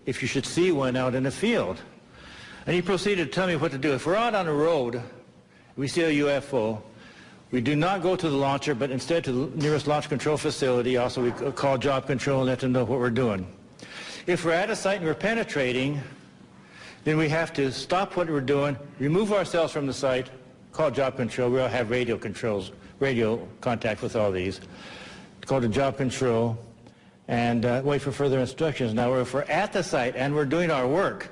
if you should see one out in the field. And he proceeded to tell me what to do. If we're out on the road, we see a UFO, we do not go to the launcher, but instead to the nearest launch control facility. Also, we call job control and let them know what we're doing. If we're at a site and we're penetrating, then we have to stop what we're doing, remove ourselves from the site, call job control. We all have radio controls, radio contact with all these. Call to job control and wait for further instructions. Now, if we're at the site and we're doing our work,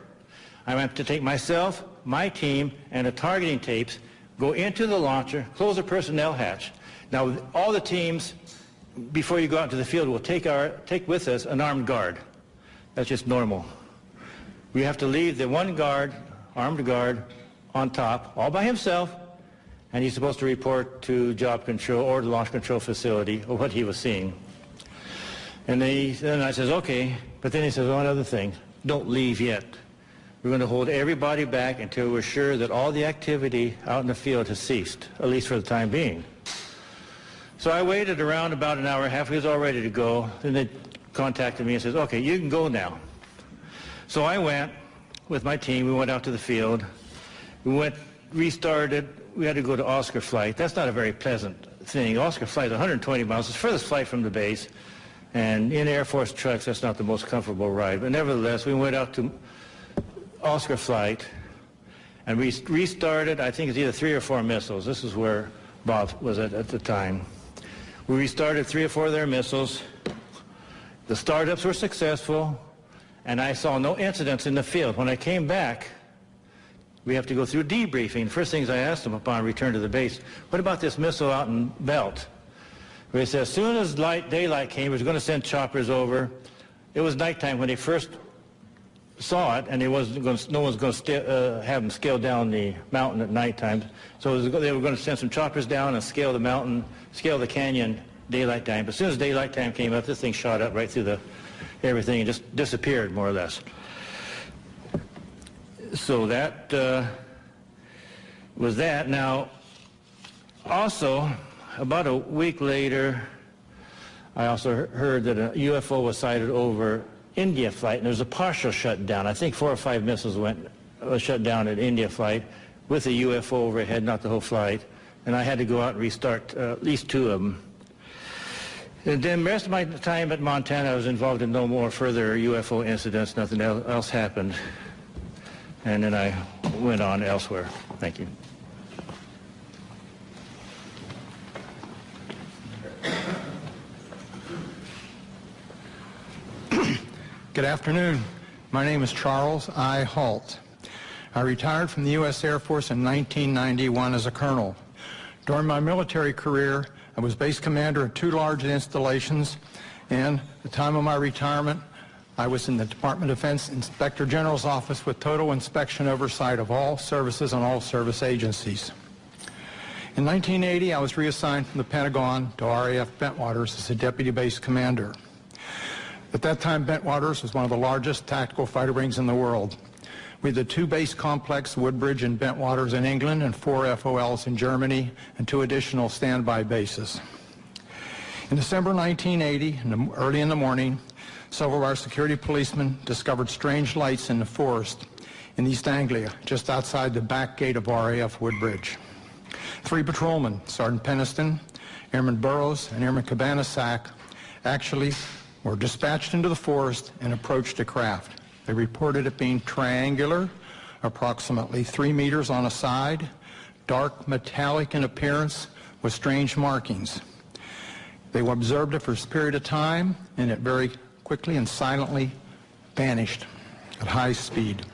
I have to take myself, my team, and the targeting tapes, go into the launcher, close the personnel hatch. Now, all the teams, before you go out into the field, will take with us an armed guard. That's just normal. We have to leave the one guard, armed guard, on top, all by himself, and he's supposed to report to job control or the launch control facility or what he was seeing. And then I says, okay, but then he says one other thing, don't leave yet. We're going to hold everybody back until we're sure that all the activity out in the field has ceased, at least for the time being. So I waited around about an hour and a half. He was all ready to go. Then they contacted me and says, okay, you can go now. So I went with my team. We went out to the field. We restarted. We had to go to Oscar flight. That's not a very pleasant thing. Oscar flight is 120 miles. It's the furthest flight from the base. And in Air Force trucks, that's not the most comfortable ride. But nevertheless, we went out to Oscar flight, and we restarted. I think it's either 3 or 4 missiles. This is where Bob was at the time. We restarted 3 or 4 of their missiles. The startups were successful, and I saw no incidents in the field. When I came back, we have to go through debriefing. The first things I asked them upon return to the base, what about this missile out in Belt? They said as soon as daylight came, we was going to send choppers over. It was nighttime when they first saw it, and no one's going to have them scale down the mountain at nighttime. So they were going to send some choppers down and scale the mountain, scale the canyon daylight time. But as soon as daylight time came up, this thing shot up right through everything and just disappeared, more or less. So that was that. Now, also, about a week later, I also heard that a UFO was sighted over India flight, and there was a partial shutdown. I think 4 or 5 missiles was shut down at India flight with a UFO overhead, not the whole flight. And I had to go out and restart at least 2 of them. And then the rest of my time at Montana, I was involved in no more further UFO incidents. Nothing else happened. And then I went on elsewhere. Thank you. Good afternoon. My name is Charles I. Halt. I retired from the U.S. Air Force in 1991 as a colonel. During my military career, I was base commander of 2 large installations, and at the time of my retirement, I was in the Department of Defense Inspector General's office with total inspection oversight of all services and all service agencies. In 1980, I was reassigned from the Pentagon to RAF Bentwaters as a deputy base commander. At that time, Bentwaters was one of the largest tactical fighter wings in the world. We had the 2 base complex, Woodbridge and Bentwaters in England, and 4 FOLs in Germany, and 2 additional standby bases. In December 1980, early in the morning, several of our security policemen discovered strange lights in the forest in East Anglia, just outside the back gate of RAF Woodbridge. 3 patrolmen, Sergeant Peniston, Airman Burrows, and Airman Cabanasac, actually were dispatched into the forest and approached a craft. They reported it being triangular, approximately 3 meters on a side, dark metallic in appearance with strange markings. They observed it for a period of time, and it very quickly and silently vanished at high speed.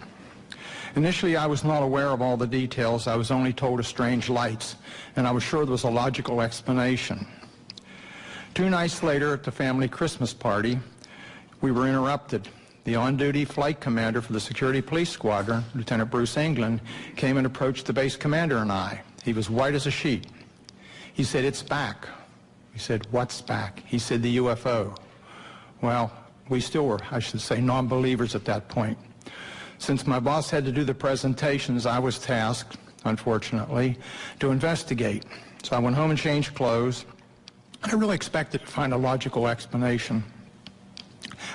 Initially, I was not aware of all the details. I was only told of strange lights, and I was sure there was a logical explanation. 2 nights later, at the family Christmas party, we were interrupted. The on-duty flight commander for the security police squadron, Lieutenant Bruce England, came and approached the base commander and I. He was white as a sheet. He said, "It's back." We said, "What's back?" He said, "The UFO." Well, we still were, I should say, non-believers at that point. Since my boss had to do the presentations, I was tasked, unfortunately, to investigate. So I went home and changed clothes. I really expected to find a logical explanation.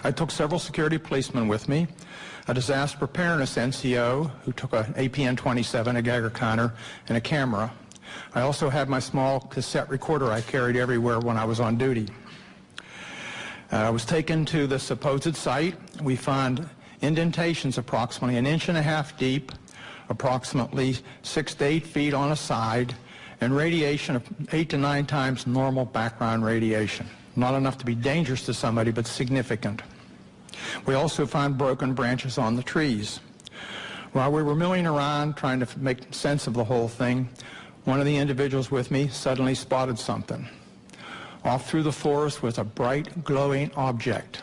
I took several security policemen with me, a disaster preparedness NCO who took an APN-27, a Geiger counter, and a camera. I also had my small cassette recorder I carried everywhere when I was on duty. I was taken to the supposed site. We found indentations approximately 1.5 inches deep, approximately 6 to 8 feet on a side, and radiation of 8 to 9 times normal background radiation. Not enough to be dangerous to somebody, but significant. We also found broken branches on the trees. While we were milling around trying to make sense of the whole thing, one of the individuals with me suddenly spotted something. Off through the forest was a bright, glowing object.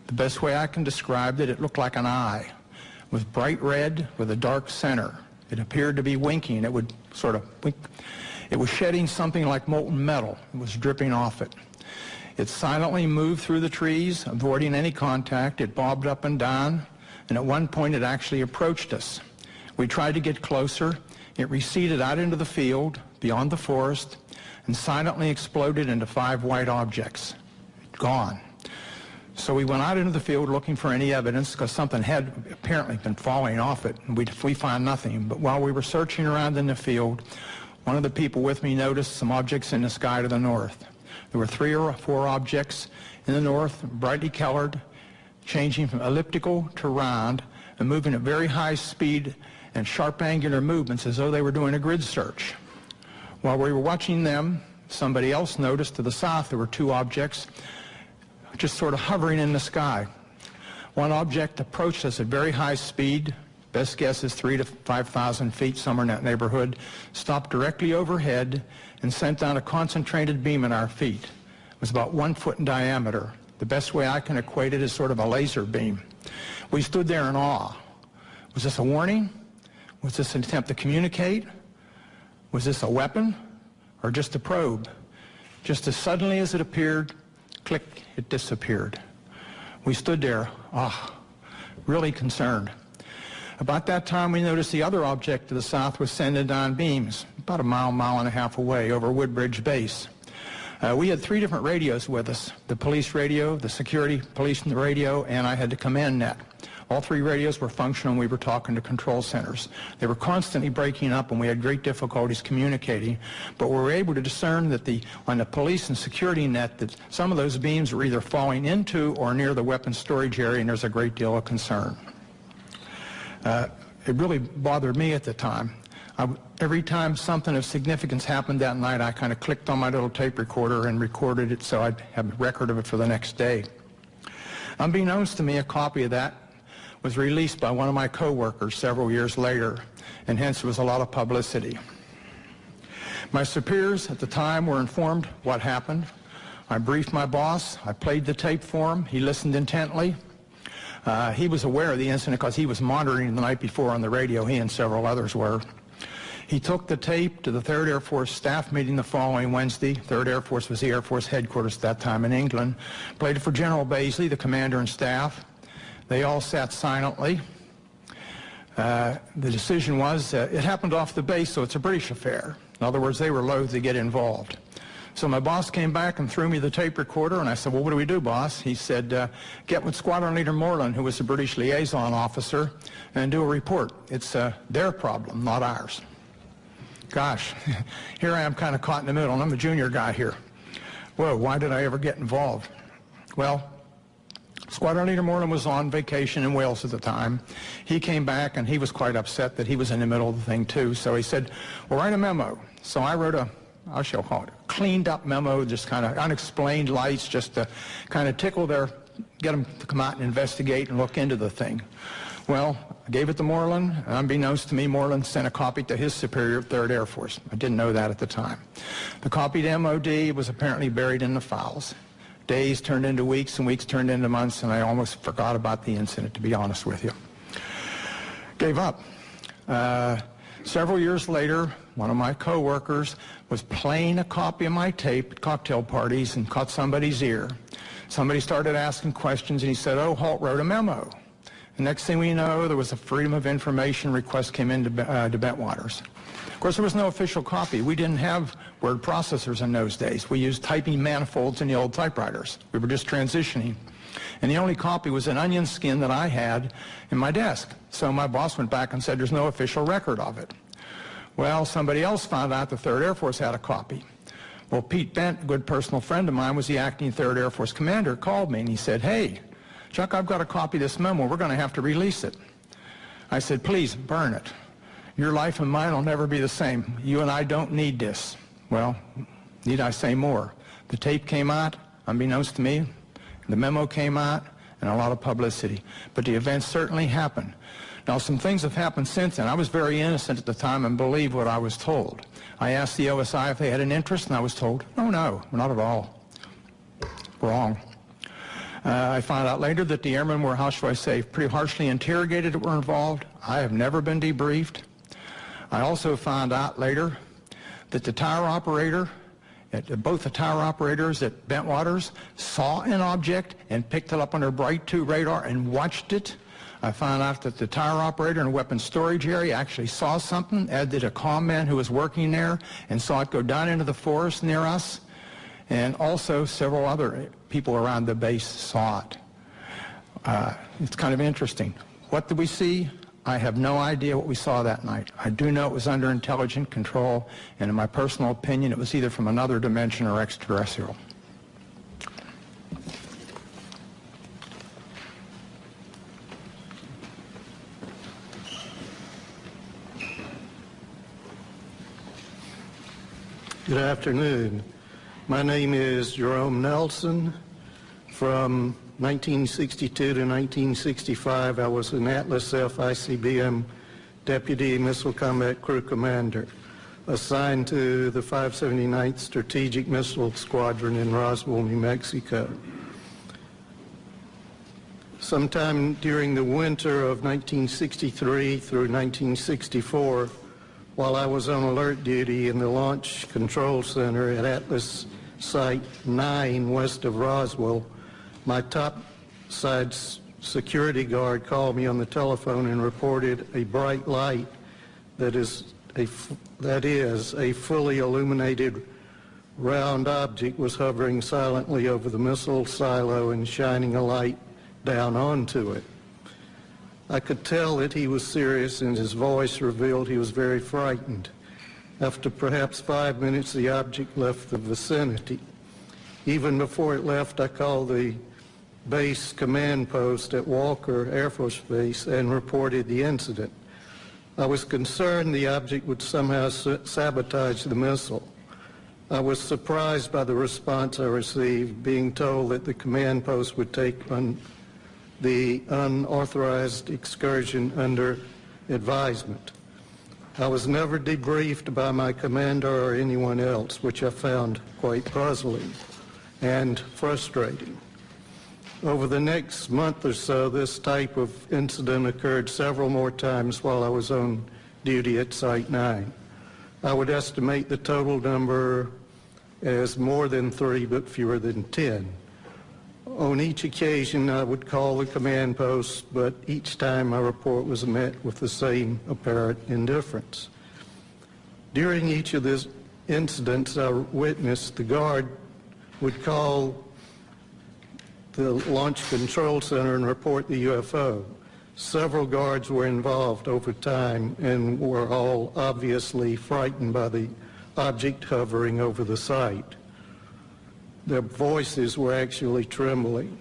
The best way I can describe it, it looked like an eye. It was bright red with a dark center. It appeared to be winking. It would sort of wink. It was shedding something like molten metal. It was dripping off it. It silently moved through the trees, avoiding any contact. It bobbed up and down, and at one point it actually approached us. We tried to get closer. It receded out into the field, beyond the forest, and silently exploded into 5 white objects. Gone. So we went out into the field looking for any evidence, because something had apparently been falling off it, and we found nothing. But while we were searching around in the field, one of the people with me noticed some objects in the sky to the north. There were 3 or 4 objects in the north, brightly colored, changing from elliptical to round, and moving at very high speed and sharp angular movements as though they were doing a grid search. While we were watching them, somebody else noticed to the south there were 2 objects just sort of hovering in the sky. One object approached us at very high speed, best guess is 3,000 to 5,000 feet, somewhere in that neighborhood, stopped directly overhead and sent down a concentrated beam at our feet. It was about 1 foot in diameter. The best way I can equate it is sort of a laser beam. We stood there in awe. Was this a warning? Was this an attempt to communicate? Was this a weapon or just a probe? Just as suddenly as it appeared, click, it disappeared. We stood there, really concerned. About that time, we noticed the other object to the south was sending down beams, about a mile, 1.5 miles away, over Woodbridge Base. We had 3 different radios with us, the police radio, the security police radio, and I had the command net. All 3 radios were functional and we were talking to control centers. They were constantly breaking up and we had great difficulties communicating, but we were able to discern that on the police and security net that some of those beams were either falling into or near the weapons storage area, and there's a great deal of concern. It really bothered me at the time. Every time something of significance happened that night, I kind of clicked on my little tape recorder and recorded it so I'd have a record of it for the next day. Unbeknownst to me, a copy of that was released by one of my co-workers several years later, and hence there was a lot of publicity. My superiors at the time were informed what happened. I briefed my boss. I played the tape for him. He listened intently. He was aware of the incident because he was monitoring the night before on the radio. He and several others were. He took the tape to the 3rd Air Force staff meeting the following Wednesday. 3rd Air Force was the Air Force headquarters at that time in England. Played it for General Baisley, the commander and staff. They all sat silently. The decision was, it happened off the base, so it's a British affair. In other words, they were loath to get involved. So my boss came back and threw me the tape recorder, and I said, well, what do we do, boss? He said, get with Squadron Leader Moreland, who was the British liaison officer, and do a report. It's their problem, not ours. Gosh, here I am kind of caught in the middle, and I'm a junior guy here. Whoa, why did I ever get involved? Well, Squadron Leader Moreland was on vacation in Wales at the time. He came back and he was quite upset that he was in the middle of the thing too. So he said, well, write a memo. So I wrote I shall call it a cleaned up memo, just kind of unexplained lights, just to kind of get them to come out and investigate and look into the thing. Well, I gave it to Moreland, and unbeknownst to me, Moreland sent a copy to his superior, 3rd Air Force. I didn't know that at the time. The copy to MOD was apparently buried in the files. Days turned into weeks and weeks turned into months, and I almost forgot about the incident, to be honest with you. Gave up. Several years later, one of my co-workers was playing a copy of my tape at cocktail parties and caught somebody's ear. Somebody started asking questions, and he said, oh, Holt wrote a memo. The next thing we know, there was a Freedom of Information request came into Bentwaters. Of course, there was no official copy. We didn't have word processors in those days. We used typing manifolds in the old typewriters. We were just transitioning. And the only copy was an onion skin that I had in my desk. So my boss went back and said, there's no official record of it. Well, somebody else found out the 3rd Air Force had a copy. Well, Pete Bent, a good personal friend of mine, was the acting 3rd Air Force commander, called me and he said, hey, Chuck, I've got a copy of this memo. We're going to have to release it. I said, please burn it. Your life and mine will never be the same. You and I don't need this. Well, need I say more? The tape came out, unbeknownst to me. The memo came out, and a lot of publicity. But the event certainly happened. Now, some things have happened since then. I was very innocent at the time and believed what I was told. I asked the OSI if they had an interest, and I was told, oh, no, not at all. Wrong. I found out later that the airmen were, how shall I say, pretty harshly interrogated that were involved. I have never been debriefed. I also found out later that the tower operator, both the tower operators at Bentwaters saw an object and picked it up on their Bright 2 radar and watched it. I found out that the tower operator in a weapons storage area actually saw something, as did a comm man who was working there and saw it go down into the forest near us. And also several other people around the base saw it. It's kind of interesting. What did we see? I have no idea what we saw that night. I do know it was under intelligent control, and in my personal opinion, it was either from another dimension or extraterrestrial. Good afternoon. My name is Jerome Nelson. From 1962 to 1965, I was an Atlas F ICBM Deputy Missile Combat Crew Commander, assigned to the 579th Strategic Missile Squadron in Roswell, New Mexico. Sometime during the winter of 1963 through 1964, while I was on alert duty in the Launch Control Center at Atlas Site 9 west of Roswell, my topside security guard called me on the telephone and reported a bright light that is a fully illuminated round object was hovering silently over the missile silo and shining a light down onto it. I could tell that he was serious, and his voice revealed he was very frightened. After perhaps 5 minutes, the object left the vicinity. Even before it left, I called the base command post at Walker Air Force Base and reported the incident. I was concerned the object would somehow sabotage the missile. I was surprised by the response I received, being told that the command post would take on the unauthorized excursion under advisement. I was never debriefed by my commander or anyone else, which I found quite puzzling and frustrating. Over the next month or so, this type of incident occurred several more times while I was on duty at Site 9. I would estimate the total number as more than 3, but fewer than 10. On each occasion, I would call the command post, but each time my report was met with the same apparent indifference. During each of these incidents I witnessed, the guard would call the Launch Control Center and report the UFO. Several guards were involved over time and were all obviously frightened by the object hovering over the site. Their voices were actually trembling.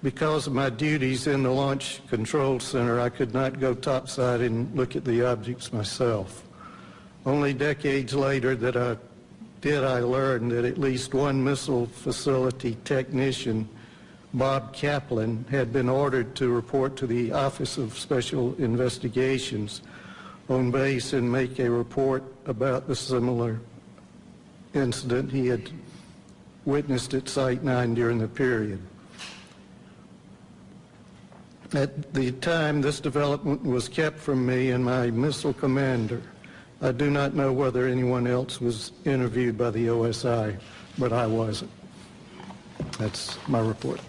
Because of my duties in the Launch Control Center, I could not go topside and look at the objects myself. Only decades later did I learn that at least one missile facility technician, Bob Kaplan, had been ordered to report to the Office of Special Investigations on base and make a report about the similar incident he had witnessed at Site 9 during the period. At the time, this development was kept from me and my missile commander. I do not know whether anyone else was interviewed by the OSI, but I wasn't. That's my report.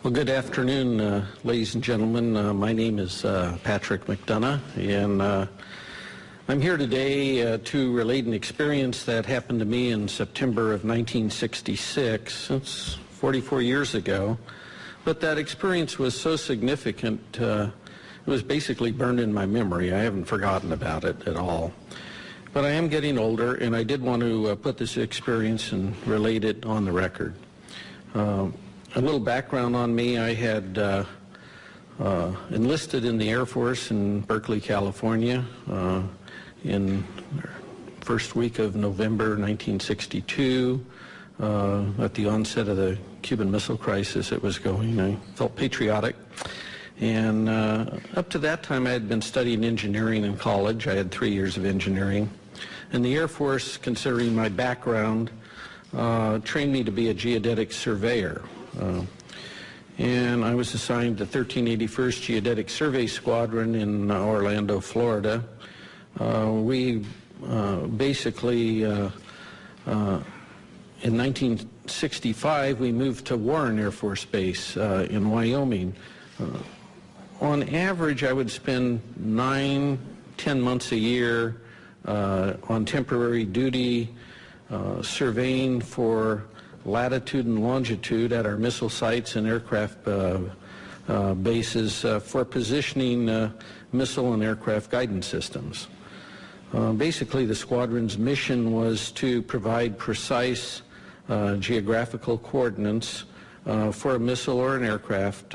Well, good afternoon, ladies and gentlemen. My name is Patrick McDonough, and I'm here today to relate an experience that happened to me in September of 1966. It's 44 years ago, but that experience was so significant, it was basically burned in my memory. I haven't forgotten about it at all. But I am getting older, and I did want to put this experience and relate it on the record. A little background on me: I had enlisted in the Air Force in Berkeley, California in first week of November 1962. At the onset of the Cuban Missile Crisis, it was going. I felt patriotic. And up to that time, I had been studying engineering in college. I had 3 years of engineering. And the Air Force, considering my background, trained me to be a geodetic surveyor. And I was assigned to 1381st Geodetic Survey Squadron in Orlando, Florida. We basically, in 1965, we moved to Warren Air Force Base in Wyoming. On average, I would spend 9-10 months a year on temporary duty, surveying for latitude and longitude at our missile sites and aircraft bases for positioning missile and aircraft guidance systems. Basically, the squadron's mission was to provide precise geographical coordinates for a missile or an aircraft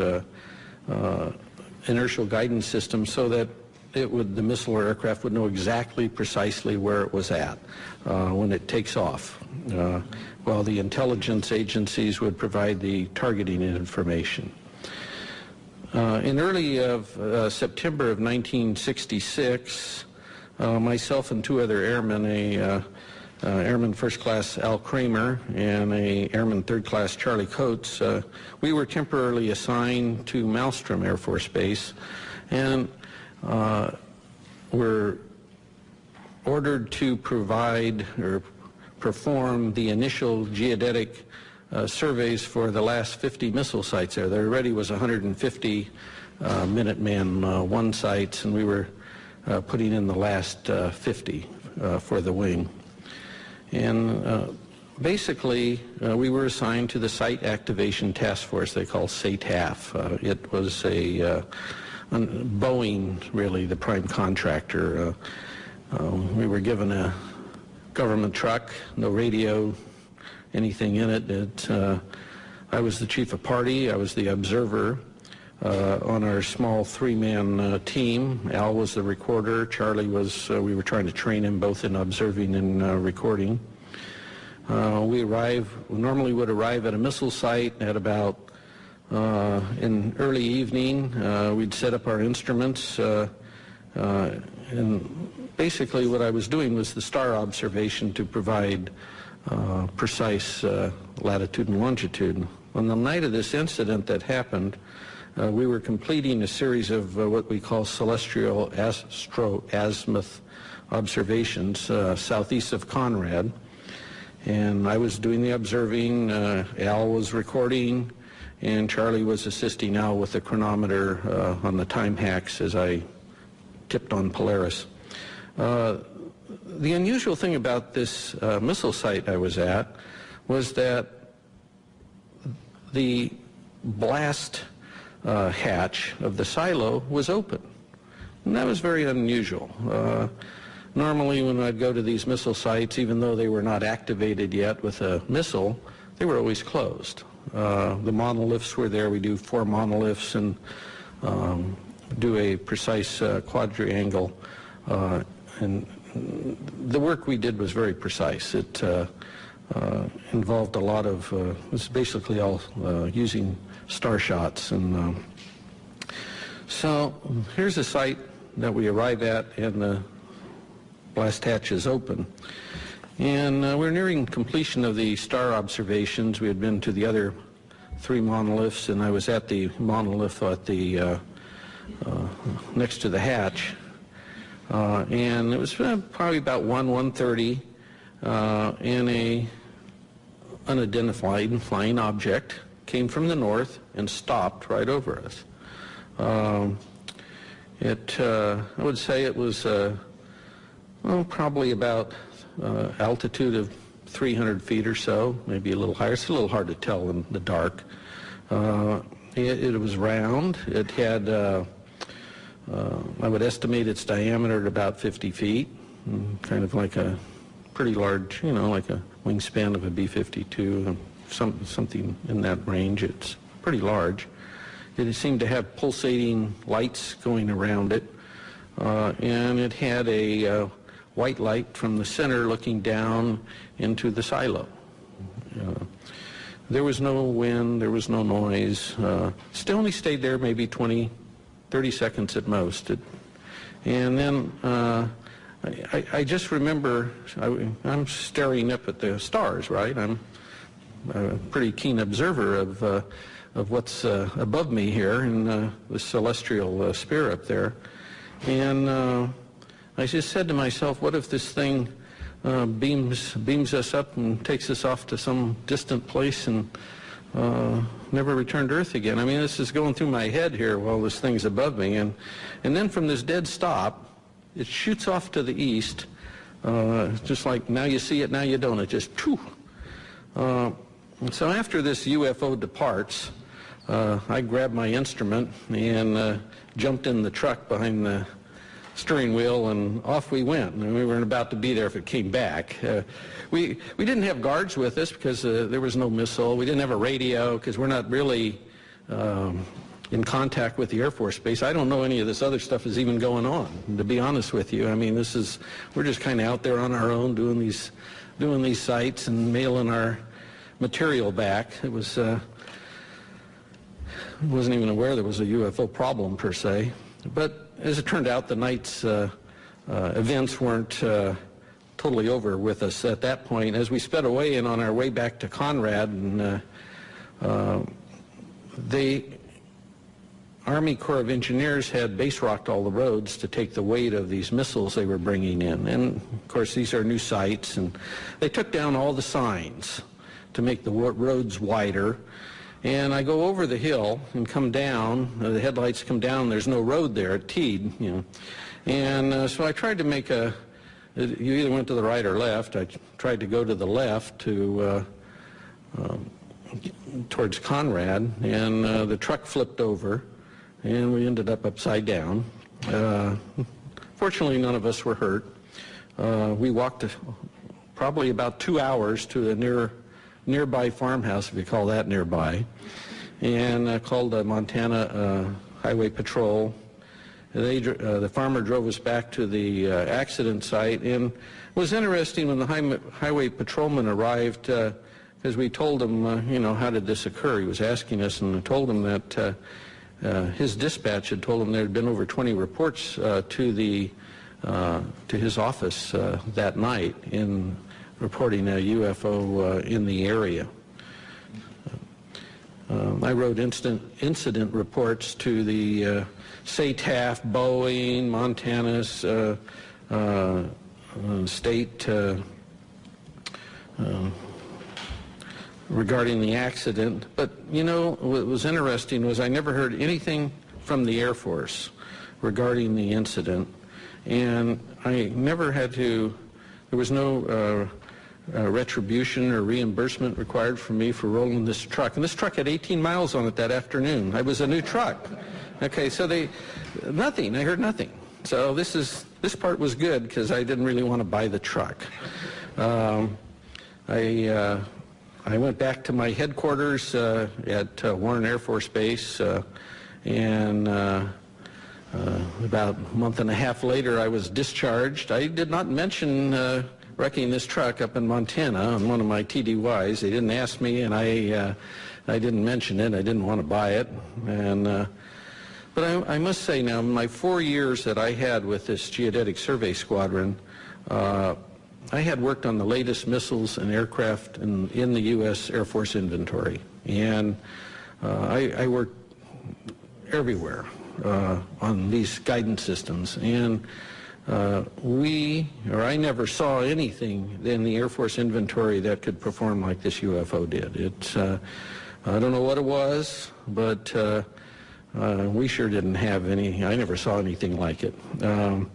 inertial guidance system, so that the missile or aircraft would know exactly precisely where it was at when it takes off, while the intelligence agencies would provide the targeting information. In early September of 1966, myself and 2 other airmen, Airman First Class Al Kramer and Airman Third Class Charlie Coates, we were temporarily assigned to Malmstrom Air Force Base, and were ordered to provide or perform the initial geodetic surveys for the last 50 missile sites there. There already was 150 Minuteman I sites, and we were putting in the last 50 for the wing. And basically, we were assigned to the Site Activation Task Force, they call SATAF. It was a Boeing, really, the prime contractor. We were given a government truck, no radio, anything in it. I was the chief of party. I was the observer on our small 3-man team. Al was the recorder. Charlie was, we were trying to train him both in observing and recording. We normally would arrive at a missile site at about in early evening. We'd set up our instruments, and basically what I was doing was the star observation to provide precise latitude and longitude. On the night of this incident that happened, we were completing a series of what we call celestial astro-azimuth observations southeast of Conrad. And I was doing the observing, Al was recording, and Charlie was assisting Al with the chronometer on the time hacks as I tipped on Polaris. The unusual thing about this missile site I was at was that the blast hatch of the silo was open, and that was very unusual. Normally when I'd go to these missile sites, even though they were not activated yet with a missile, they were always closed. The monoliths were there. We do 4 monoliths and do a precise quadrangle, and the work we did was very precise. It involved a lot of, it was basically all using star shots. And so here's a site that we arrive at, and the blast hatch is open. And we're nearing completion of the star observations. We had been to the other 3 monoliths, and I was at the monolith at the next to the hatch. And it was probably about 1:30, and a unidentified flying object came from the north and stopped right over us. I would say it was probably about altitude of 300 feet or so, maybe a little higher. It's a little hard to tell in the dark. It was round. It had, I would estimate its diameter at about 50 feet, kind of like a pretty large, like a wingspan of a B-52, something in that range. It's pretty large. It seemed to have pulsating lights going around it, and it had a white light from the center looking down into the silo. There was no wind, there was no noise. It only stayed there maybe 20, 30 seconds at most. And then I just remember, I'm staring up at the stars, right? I'm a pretty keen observer of what's above me here in the celestial sphere up there. And I just said to myself, what if this thing beams us up and takes us off to some distant place and never returned to Earth again? I mean, this is going through my head here while this thing's above me. And then from this dead stop, it shoots off to the east, just like now you see it, now you don't. It just, phew. And so after this UFO departs, I grabbed my instrument and jumped in the truck behind the steering wheel, and off we went. And we weren't about to be there if it came back. We didn't have guards with us because there was no missile. We didn't have a radio because we're not really in contact with the Air Force Base. I don't know any of this other stuff is even going on, to be honest with you. I mean, we're just kind of out there on our own doing these sites and mailing our material back. It was wasn't even aware there was a UFO problem per se. But as it turned out, the night's events weren't totally over with us at that point. As we sped away and on our way back to Conrad, and the Army Corps of Engineers had base rocked all the roads to take the weight of these missiles they were bringing in. And of course, these are new sites, and they took down all the signs to make the roads wider. And I go over the hill and come down, the headlights come down, there's no road there, it teed, And so I tried to make you either went to the right or left. I tried to go to the left towards Conrad, and the truck flipped over, and we ended up upside down. Fortunately, none of us were hurt. We walked probably about 2 hours to a nearby farmhouse, if you call that nearby, and called the Montana Highway Patrol. The farmer drove us back to the accident site, and it was interesting when the highway patrolman arrived, because we told him, how did this occur? He was asking us, and I told him that his dispatch had told him there had been over 20 reports to his office that night in reporting a UFO in the area. I wrote incident reports to the SATAF, Boeing, Montana's state regarding the accident. But, what was interesting was I never heard anything from the Air Force regarding the incident, and I never had to, there was no retribution or reimbursement required from me for rolling this truck. And this truck had 18 miles on it that afternoon. It was a new truck. Okay, so nothing. I heard nothing. So this part was good because I didn't really want to buy the truck. I went back to my headquarters at Warren Air Force Base, and about a month and a half later I was discharged. I did not mention wrecking this truck up in Montana on one of my TDYs. They didn't ask me, and I didn't mention it. I didn't want to buy it. But I must say now, my 4 years that I had with this geodetic survey squadron, I had worked on the latest missiles and aircraft in the U.S. Air Force inventory. And I worked everywhere on these guidance systems. And I never saw anything in the Air Force inventory that could perform like this UFO did. I don't know what it was, but we sure didn't have any. I never saw anything like it. And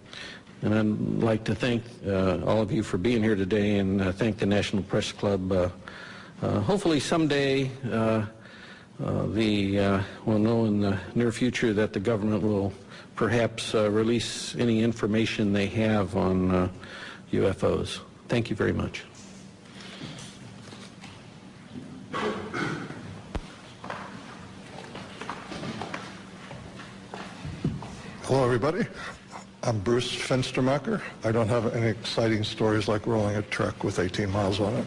I'd like to thank all of you for being here today, and thank the National Press Club. Hopefully someday we'll know in the near future that the government will perhaps release any information they have on UFOs. Thank you very much. Hello, everybody. I'm Bruce Fenstermacher. I don't have any exciting stories like rolling a truck with 18 miles on it.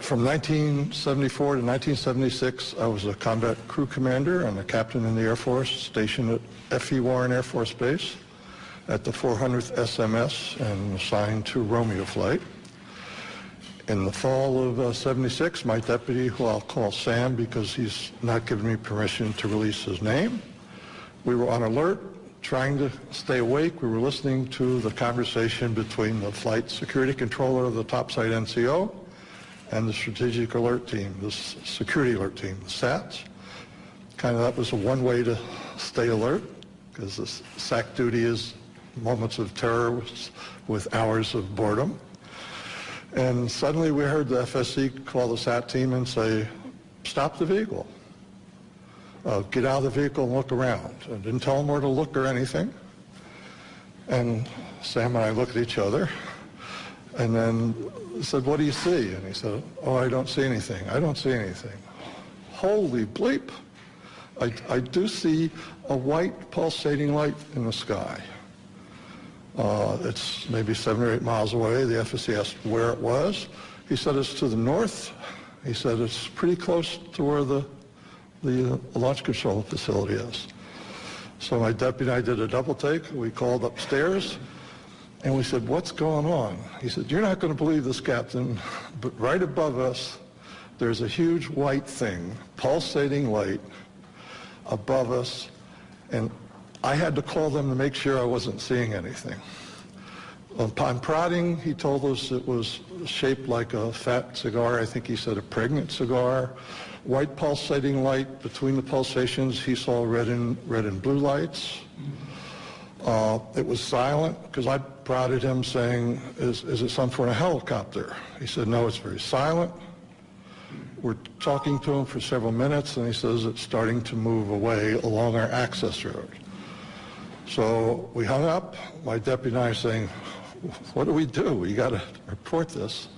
From 1974 to 1976, I was a combat crew commander and a captain in the Air Force, stationed at F.E. Warren Air Force Base at the 400th SMS and assigned to Romeo Flight. In the fall of 76, my deputy, who I'll call Sam because he's not given me permission to release his name, we were on alert, trying to stay awake. We were listening to the conversation between the flight security controller of the topside NCO and the strategic alert team, the security alert team, the SATs. Kind of that was one way to stay alert, because the SAC duty is moments of terror with hours of boredom. And suddenly we heard the FSC call the SAT team and say, stop the vehicle. Get out of the vehicle and look around. I didn't tell them where to look or anything. And Sam and I looked at each other and then said, what do you see? And he said, oh, I don't see anything. I don't see anything. Holy bleep. I do see a white pulsating light in the sky. It's maybe 7 or 8 miles away. The FSC asked where it was. He said it's to the north. He said it's pretty close to where the launch control facility is. So my deputy and I did a double take. We called upstairs and we said, what's going on? He said, you're not going to believe this, Captain, but right above us, there's a huge white thing, pulsating light above us, and I had to call them to make sure I wasn't seeing anything. Upon prodding, he told us it was shaped like a fat cigar. I think he said a pregnant cigar. White pulsating light. Between the pulsations, he saw red and blue lights. It was silent, because I prodded him saying, is it some for a helicopter? He said, no, it's very silent. We're talking to him for several minutes, and he says it's starting to move away along our access road. So we hung up. My deputy and I are saying, what do? We got to report this.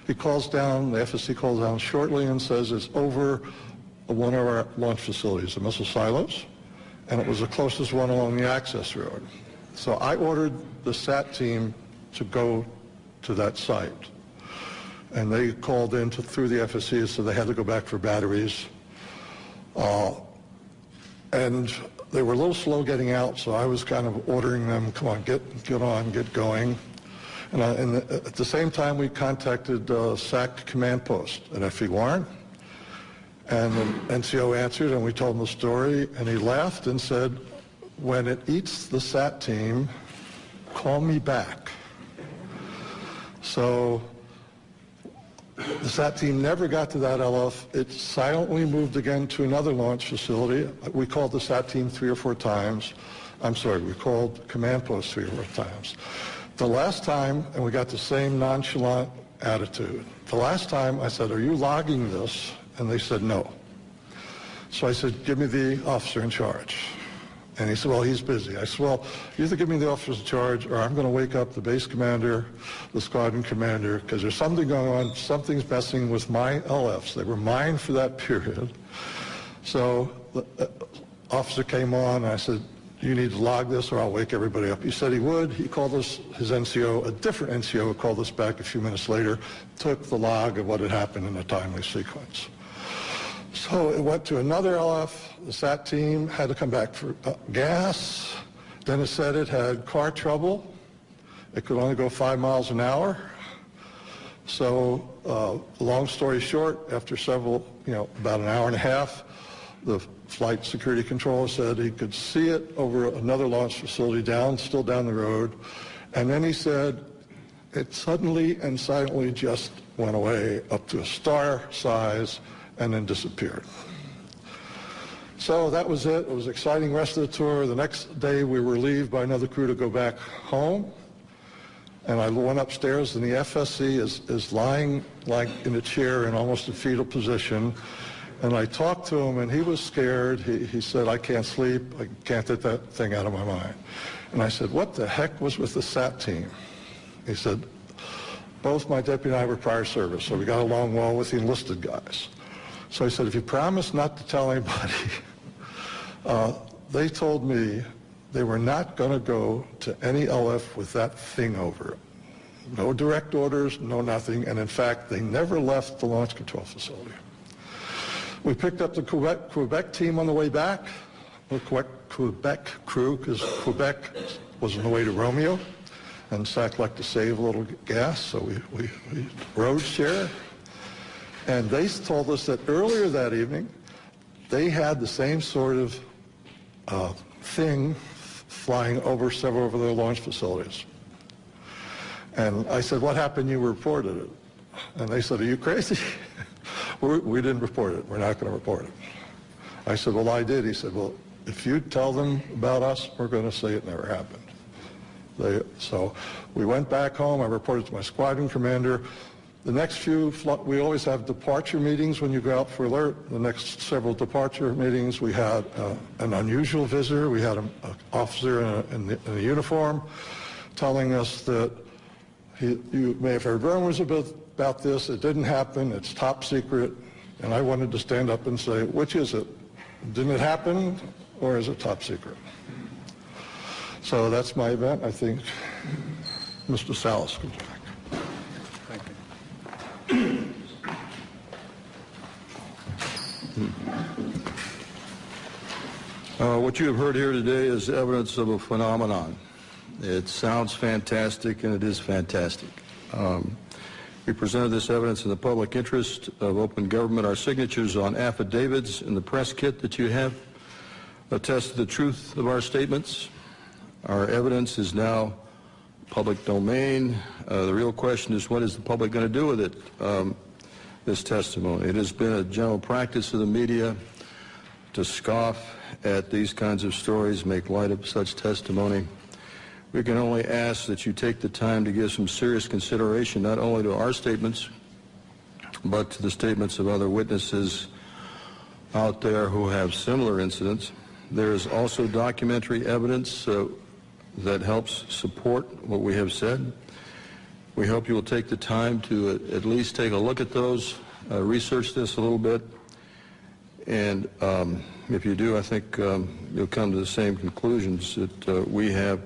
He calls down, the FSC calls down shortly and says it's over one of our launch facilities, the missile silos, and it was the closest one along the access road. So I ordered the SAT team to go to that site. And they called in through the FSC, so they had to go back for batteries. And they were a little slow getting out, so I was kind of ordering them, come on, get on, get going. And at the same time, we contacted SAC Command Post at F.E. Warren. And the NCO answered, and we told him the story, and he laughed and said, when it eats the SAT team, call me back. So the SAT team never got to that LF. It silently moved again to another launch facility. We called the SAT team 3 or 4 times. I'm sorry, we called Command Post 3 or 4 times. The last time, and we got the same nonchalant attitude. The last time I said, are you logging this? And they said no. So I said, give me the officer in charge. And he said, well, he's busy. I said, well, you either give me the officer in charge or I'm going to wake up the base commander, the squadron commander, because there's something going on, something's messing with my LFs. They were mine for that period. So the officer came on, and I said, you need to log this or I'll wake everybody up. He said he would. He called us, his NCO, a different NCO called us back a few minutes later, took the log of what had happened in a timely sequence. So it went to another LF. The SAT team had to come back for gas. Then it said it had car trouble. It could only go 5 miles an hour. So long story short, after several, about an hour and a half, the flight security controller said he could see it over another launch facility still down the road. And then he said, it suddenly and silently just went away up to a star size and then disappeared. So that was it. It was an exciting rest of the tour. The next day we were relieved by another crew to go back home. And I went upstairs, and the FSC is lying like in a chair in almost a fetal position. And I talked to him, and he was scared. He said, I can't sleep. I can't get that thing out of my mind. And I said, what the heck was with the Sept team? He said, both my deputy and I were prior service, so we got along well with the enlisted guys. So I said, if you promise not to tell anybody, they told me they were not going to go to any LF with that thing over it. No direct orders, no nothing, and in fact, they never left the launch control facility. We picked up the Quebec team on the way back, the Quebec crew, because Quebec was on the way to Romeo, and SAC liked to save a little gas, so we road share. And they told us that earlier that evening, they had the same sort of thing flying over several of their launch facilities. And I said, what happened? You reported it. And they said, are you crazy? We didn't report it. We're not going to report it. I said, well, I did. He said, well, if you tell them about us, we're going to say it never happened. So we went back home. I reported to my squadron commander. The next few, we always have departure meetings when you go out for alert. The next several departure meetings, we had an unusual visitor. We had an officer in a uniform telling us that you may have heard rumors about this. It didn't happen. It's top secret. And I wanted to stand up and say, which is it? Didn't it happen, or is it top secret? So that's my event. I think Mr. Salas comes back. What you have heard here today is evidence of a phenomenon. It sounds fantastic, and it is fantastic. We presented this evidence in the public interest of open government. Our signatures on affidavits in the press kit that you have attest to the truth of our statements. Our evidence is now public domain. The real question is, what is the public going to do with it, this testimony? It has been a general practice of the media to scoff at these kinds of stories, make light of such testimony. We can only ask that you take the time to give some serious consideration not only to our statements, but to the statements of other witnesses out there who have similar incidents. There is also documentary evidence that helps support what we have said. We hope you will take the time to at least take a look at those, research this a little bit, and if you do, I think you'll come to the same conclusions that we have.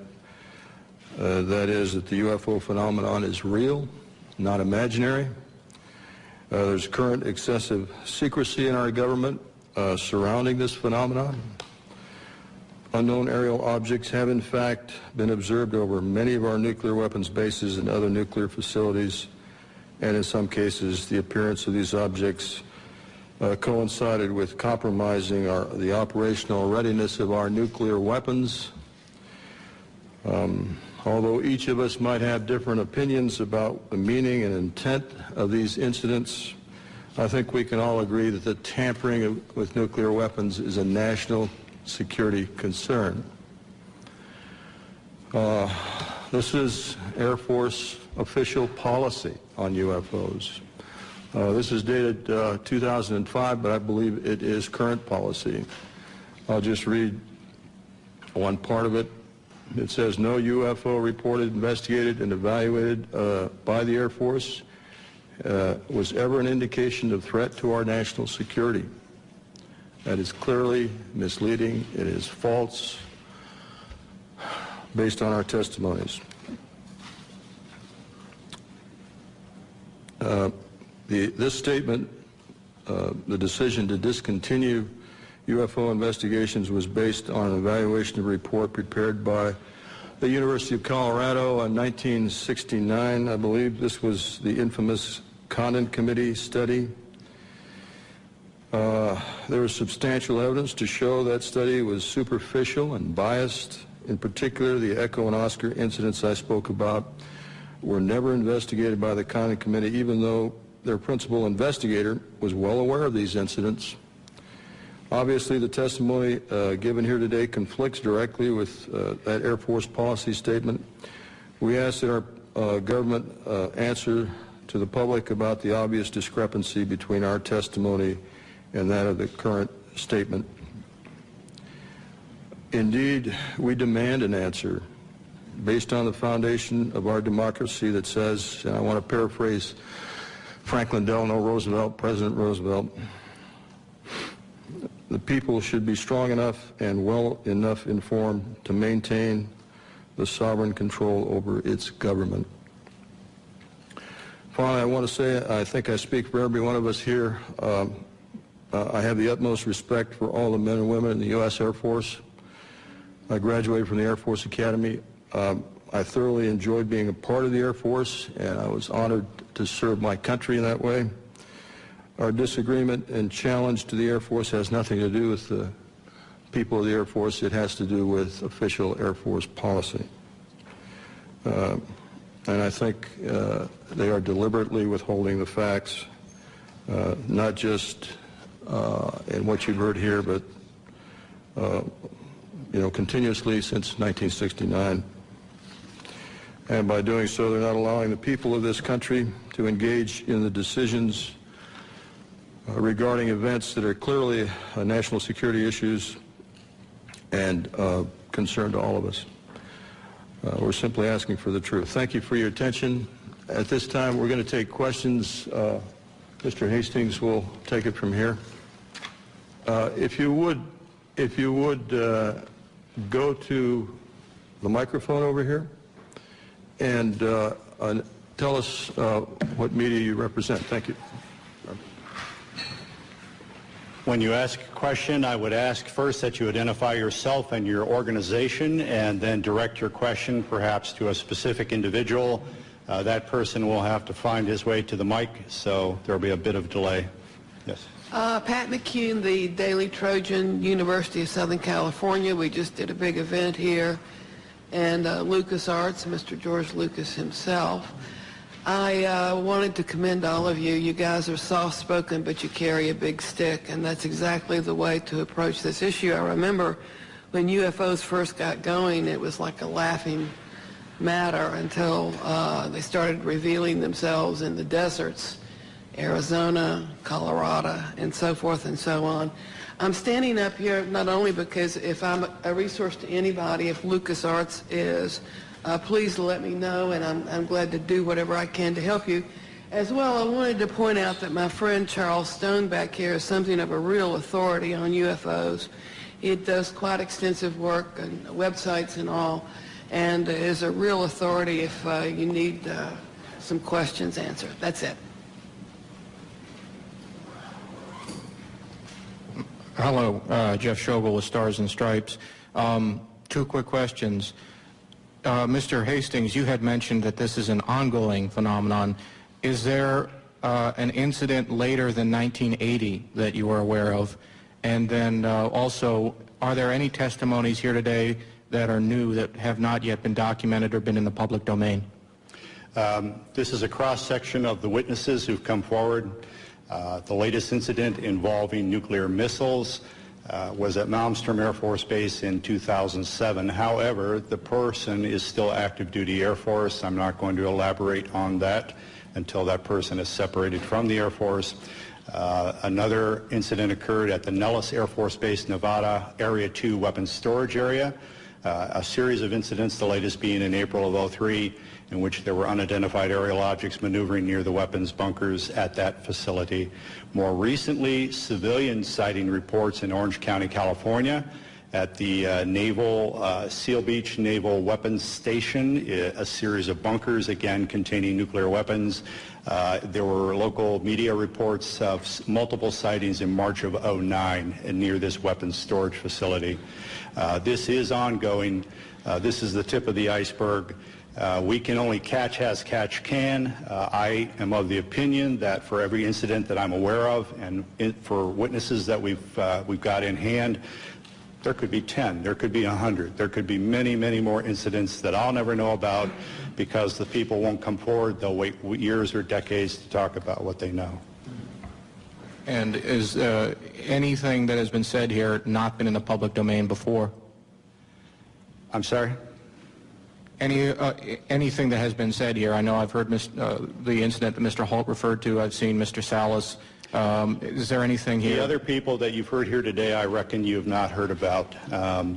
That is that the UFO phenomenon is real, not imaginary. There's current excessive secrecy in our government surrounding this phenomenon. Unknown aerial objects have in fact been observed over many of our nuclear weapons bases and other nuclear facilities, and in some cases the appearance of these objects coincided with compromising the operational readiness of our nuclear weapons. Although each of us might have different opinions about the meaning and intent of these incidents, I think we can all agree that the tampering with nuclear weapons is a national security concern. This is Air Force official policy on UFOs. This is dated 2005, but I believe it is current policy. I'll just read one part of it. It says, no UFO reported, investigated, and evaluated by the Air Force was ever an indication of threat to our national security. That is clearly misleading. It is false based on our testimonies. This statement, the decision to discontinue UFO investigations, was based on an evaluation of a report prepared by the University of Colorado in 1969. I believe this was the infamous Condon Committee study. There was substantial evidence to show that study was superficial and biased. In particular, the Echo and Oscar incidents I spoke about were never investigated by the Conduct Committee, even though their principal investigator was well aware of these incidents. Obviously, the testimony given here today conflicts directly with that Air Force policy statement. We ask that our government answer to the public about the obvious discrepancy between our testimony and that of the current statement. Indeed, we demand an answer based on the foundation of our democracy that says, and I want to paraphrase Franklin Delano Roosevelt, President Roosevelt, the people should be strong enough and well enough informed to maintain the sovereign control over its government. Finally, I want to say, I think I speak for every one of us here, I have the utmost respect for all the men and women in the U.S. Air Force. I graduated from the Air Force Academy. I thoroughly enjoyed being a part of the Air Force, and I was honored to serve my country in that way. Our disagreement and challenge to the Air Force has nothing to do with the people of the Air Force. It has to do with official Air Force policy. And I think they are deliberately withholding the facts, not just in what you've heard here, but continuously since 1969. And by doing so, they're not allowing the people of this country to engage in the decisions regarding events that are clearly national security issues and concern to all of us. We're simply asking for the truth. Thank you for your attention. At this time, we're going to take questions. Mr. Hastings will take it from here. If you would go to the microphone over here and tell us what media you represent. Thank you. When you ask a question, I would ask first that you identify yourself and your organization, and then direct your question perhaps to a specific individual. That person will have to find his way to the mic, so there will be a bit of delay. Yes. Pat McCune, the Daily Trojan, University of Southern California. We just did a big event here, and LucasArts, Mr. George Lucas himself. I wanted to commend all of you. You guys are soft-spoken, but you carry a big stick, and that's exactly the way to approach this issue. I remember when UFOs first got going, it was like a laughing matter until they started revealing themselves in the deserts, Arizona, Colorado, and so forth and so on. I'm standing up here not only because if I'm a resource to anybody, if LucasArts is, please let me know, and I'm glad to do whatever I can to help you. As well, I wanted to point out that my friend Charles Stone back here is something of a real authority on UFOs. He does quite extensive work on websites and all, and is a real authority if you need some questions answered. That's it. Hello, Jeff Schogel with Stars and Stripes. Two quick questions. Mr. Hastings, you had mentioned that this is an ongoing phenomenon. Is there an incident later than 1980 that you are aware of? And then also, are there any testimonies here today that are new that have not yet been documented or been in the public domain? This is a cross-section of the witnesses who've come forward. The latest incident involving nuclear missiles was at Malmstrom Air Force Base in 2007. However, the person is still active duty Air Force. I'm not going to elaborate on that until that person is separated from the Air Force. Another incident occurred at the Nellis Air Force Base, Nevada, Area 2 weapons storage area. A series of incidents, the latest being in April of 2003, in which there were unidentified aerial objects maneuvering near the weapons bunkers at that facility. More recently, civilian sighting reports in Orange County, California, at the Seal Beach Naval Weapons Station, a series of bunkers, again, containing nuclear weapons. There were local media reports of multiple sightings in March of 2009 near this weapons storage facility. This is ongoing. This is the tip of the iceberg. We can only catch as catch can. I am of the opinion that for every incident that I'm aware of, and for witnesses that we've got in hand, there could be 10, there could be 100, there could be many, many more incidents that I'll never know about, because the people won't come forward. They'll wait years or decades to talk about what they know. And is anything that has been said here not been in the public domain before? I'm sorry? Anything that has been said here, I know I've heard the incident that Mr. Holt referred to, I've seen Mr. Salas. Is there anything here? The other people that you've heard here today, I reckon you have not heard about.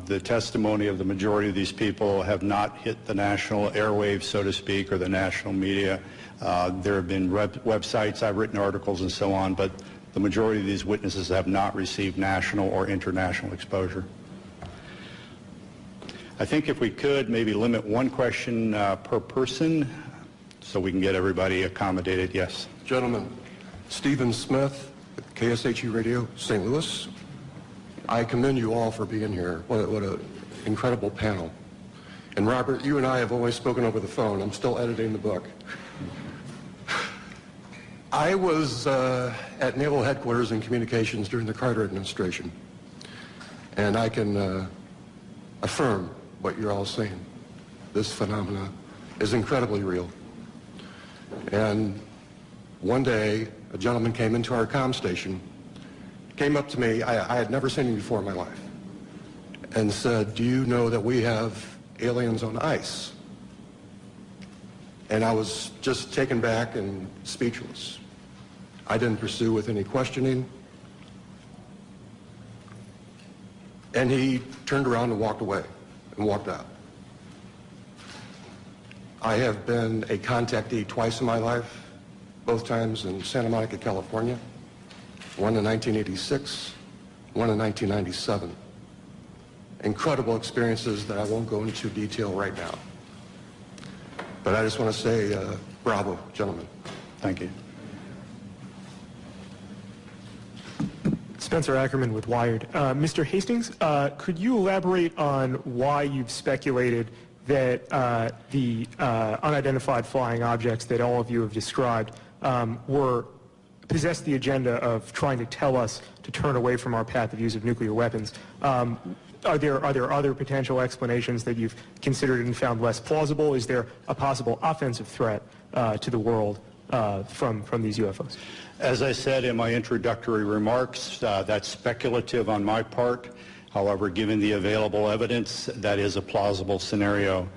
The testimony of the majority of these people have not hit the national airwaves, so to speak, or the national media. There have been websites, I've written articles and so on, but the majority of these witnesses have not received national or international exposure. I think if we could maybe limit one question per person so we can get everybody accommodated. Yes. Gentlemen, Stephen Smith, KSHE Radio, St. Louis. I commend you all for being here. What an incredible panel. And Robert, you and I have always spoken over the phone. I'm still editing the book. I was at Naval Headquarters in Communications during the Carter administration, and I can affirm what you're all saying. This phenomena is incredibly real. And one day, a gentleman came into our comm station, came up to me, I had never seen him before in my life, and said, "Do you know that we have aliens on ice?" And I was just taken back and speechless. I didn't pursue with any questioning. And he turned around and walked away and walked out. I have been a contactee twice in my life, both times in Santa Monica, California, one in 1986, one in 1997. Incredible experiences that I won't go into detail right now. But I just want to say, bravo, gentlemen. Thank you. Spencer Ackerman with Wired. Mr. Hastings, could you elaborate on why you've speculated that the unidentified flying objects that all of you have described possess the agenda of trying to tell us to turn away from our path of use of nuclear weapons? Are there other potential explanations that you've considered and found less plausible? Is there a possible offensive threat to the world from these UFOs? As I said in my introductory remarks, that's speculative on my part. However, given the available evidence, that is a plausible scenario.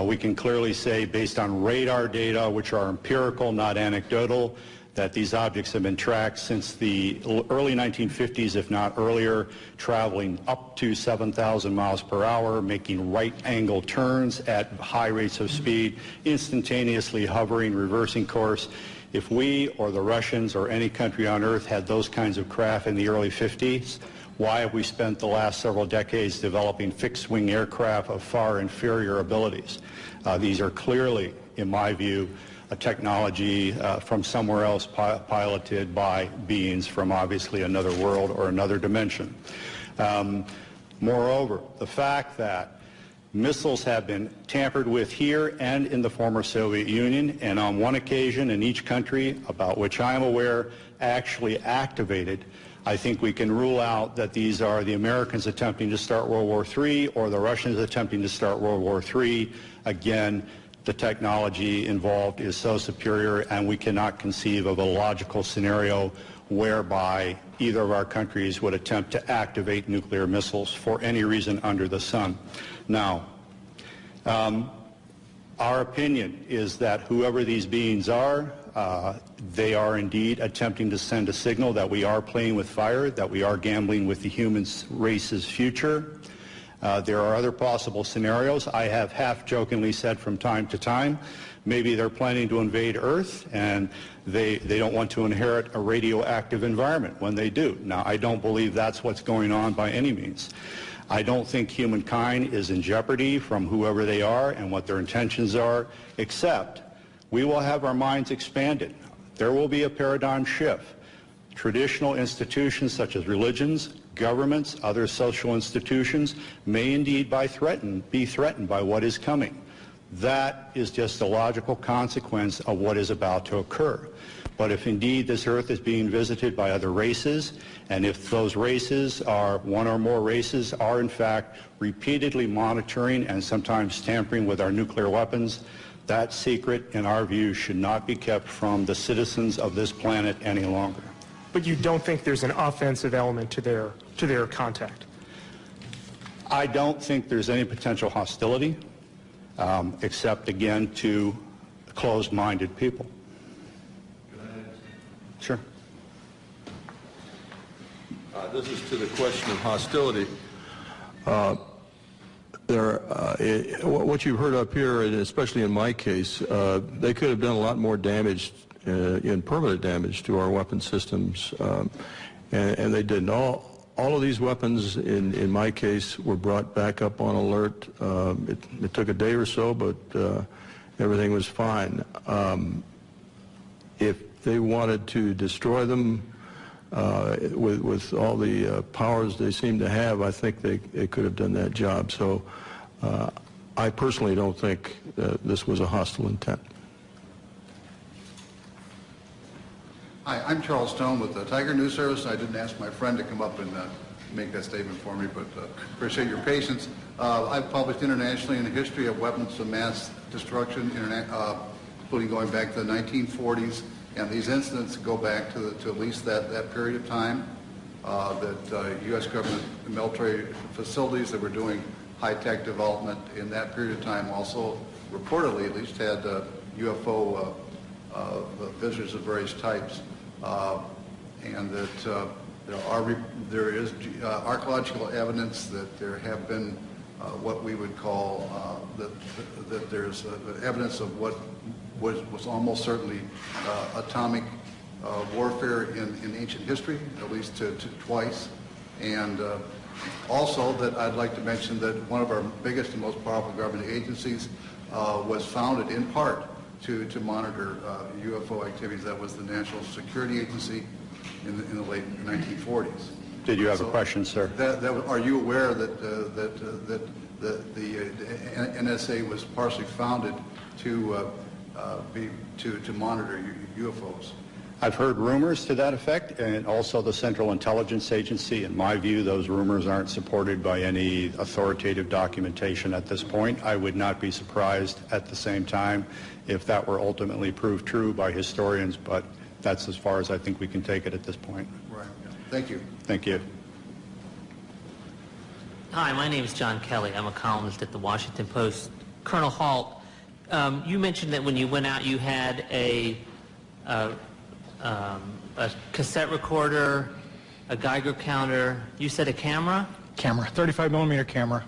We can clearly say, based on radar data, which are empirical, not anecdotal, that these objects have been tracked since the early 1950s, if not earlier, traveling up to 7,000 miles per hour, making right-angle turns at high rates of speed, instantaneously hovering, reversing course. If we or the Russians or any country on Earth had those kinds of craft in the early 50s, why have we spent the last several decades developing fixed-wing aircraft of far inferior abilities? These are clearly, in my view, a technology from somewhere else piloted by beings from obviously another world or another dimension. Moreover, the fact that missiles have been tampered with here and in the former Soviet Union, and on one occasion in each country about which I am aware actually activated, I think we can rule out that these are the Americans attempting to start World War III or the Russians attempting to start World War III. Again, the technology involved is so superior, and we cannot conceive of a logical scenario whereby either of our countries would attempt to activate nuclear missiles for any reason under the sun. Now, our opinion is that whoever these beings are, they are indeed attempting to send a signal that we are playing with fire, that we are gambling with the human race's future. There are other possible scenarios. I have half-jokingly said from time to time, maybe they're planning to invade Earth and they don't want to inherit a radioactive environment when they do. Now, I don't believe that's what's going on by any means. I don't think humankind is in jeopardy from whoever they are and what their intentions are, except we will have our minds expanded. There will be a paradigm shift. Traditional institutions such as religions, governments, other social institutions may indeed be threatened by what is coming. That is just a logical consequence of what is about to occur. But if indeed this Earth is being visited by other races, and if those races are, one or more races, are in fact repeatedly monitoring and sometimes tampering with our nuclear weapons, That secret, in our view, should not be kept from the citizens of this planet any longer. But you don't think there's an offensive element to their contact? I don't think there's any potential hostility, except, again, to closed-minded people. Sure. This is to the question of hostility. What you've heard up here, and especially in my case, they could have done a lot more damage, in permanent damage to our weapon systems, and they didn't. All of these weapons, in my case, were brought back up on alert. It took a day or so, but everything was fine. If they wanted to destroy them with all the powers they seem to have, I think they could have done that job. So I personally don't think this was a hostile intent. Hi, I'm Charles Stone with the Tiger News Service. I didn't ask my friend to come up and make that statement for me, but appreciate your patience. I've published internationally in the history of weapons of mass destruction, including going back to the 1940s, and these incidents go back to at least that period of time, that U.S. government military facilities that were doing high-tech development in that period of time also reportedly at least had UFO visitors of various types, and that there is archaeological evidence that there have been what we would call that there's evidence of what was almost certainly atomic warfare in ancient history, at least twice, and also that I'd like to mention that one of our biggest and most powerful government agencies was founded in part to monitor UFO activities. That was the National Security Agency in the late 1940s. Did you have a question, sir? Are you aware that the NSA was partially founded to monitor UFOs? I've heard rumors to that effect, and also the Central Intelligence Agency. In my view, those rumors aren't supported by any authoritative documentation at this point. I would not be surprised at the same time if that were ultimately proved true by historians, but that's as far as I think we can take it at this point. Right. Thank you. Thank you. Hi, my name is John Kelly. I'm a columnist at the Washington Post. Colonel Halt, you mentioned that when you went out you had a cassette recorder, a Geiger counter. You said a camera? Camera, 35 millimeter camera.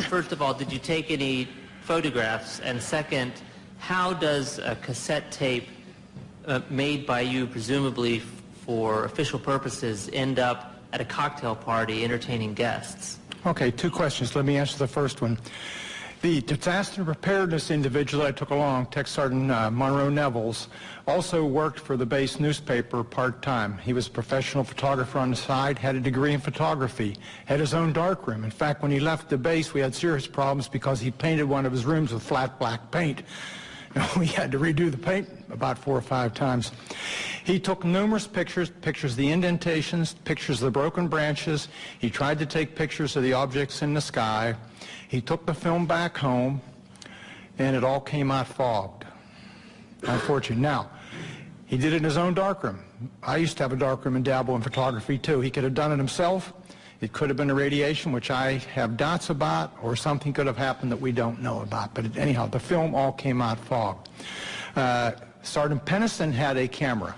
First of all, did you take any photographs? And second, how does a cassette tape made by you, presumably for official purposes, end up at a cocktail party entertaining guests? Okay, two questions. Let me answer the first one. The disaster preparedness individual I took along, Tech Sergeant Monroe Nevels, also worked for the base newspaper part-time. He was a professional photographer on the side, had a degree in photography, had his own darkroom. In fact, when he left the base, we had serious problems because he painted one of his rooms with flat black paint. We had to redo the paint about 4 or 5 times. He took numerous pictures of the indentations, pictures of the broken branches. He tried to take pictures of the objects in the sky. He took the film back home, and it all came out fogged. Unfortunately. Now, he did it in his own darkroom. I used to have a darkroom and dabble in photography, too. He could have done it himself. It could have been a radiation, which I have doubts about, or something could have happened that we don't know about. But anyhow, the film all came out fogged. Sergeant Pennison had a camera.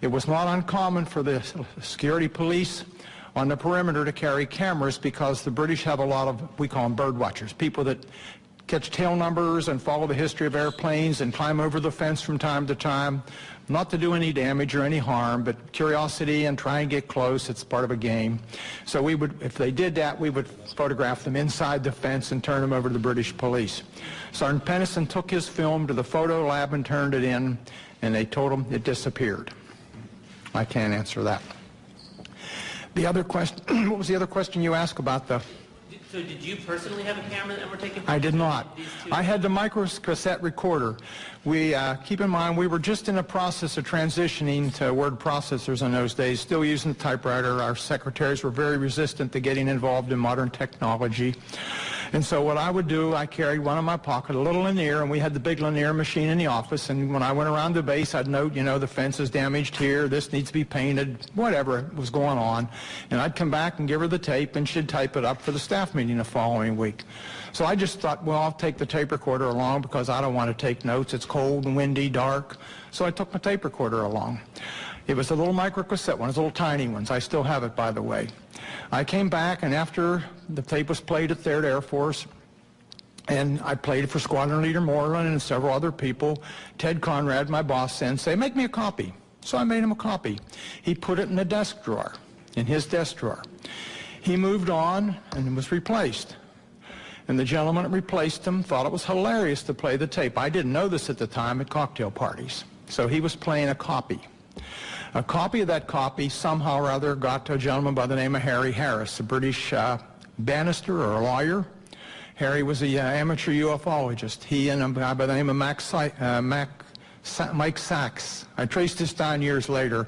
It was not uncommon for the security police on the perimeter to carry cameras because the British have a lot of, we call them bird watchers, people that catch tail numbers and follow the history of airplanes and climb over the fence from time to time, not to do any damage or any harm, but curiosity and try and get close. It's part of a game. So we would, if they did that, we would photograph them inside the fence and turn them over to the British police. Sergeant Pennison took his film to the photo lab and turned it in, and they told him it disappeared. I can't answer that. The other question, what was the other question you asked about the... So did you personally have a camera that were taking pictures? I did not. I had the microcassette recorder. We, keep in mind, we were just in the process of transitioning to word processors in those days, still using the typewriter. Our secretaries were very resistant to getting involved in modern technology. And so what I would do, I carried one in my pocket, a little linear, and we had the big linear machine in the office, and when I went around the base, I'd note, you know, the fence is damaged here, this needs to be painted, whatever was going on. And I'd come back and give her the tape, and she'd type it up for the staff meeting the following week. So I just thought, well, I'll take the tape recorder along because I don't want to take notes. It's cold and windy, dark. So I took my tape recorder along. It was a little microcassette one, it's little tiny ones. I still have it, by the way. I came back, and after the tape was played at 3rd Air Force, and I played it for Squadron Leader Moreland and several other people, Ted Conrad, my boss, said, make me a copy. So I made him a copy. He put it in the desk drawer, in his desk drawer. He moved on and was replaced. And the gentleman that replaced him thought it was hilarious to play the tape. I didn't know this at the time at cocktail parties. So he was playing a copy. A copy of that copy somehow or other got to a gentleman by the name of Harry Harris, a British barrister or a lawyer. Harry was an amateur ufologist. He and a guy by the name of Mike Sachs. I traced this down years later.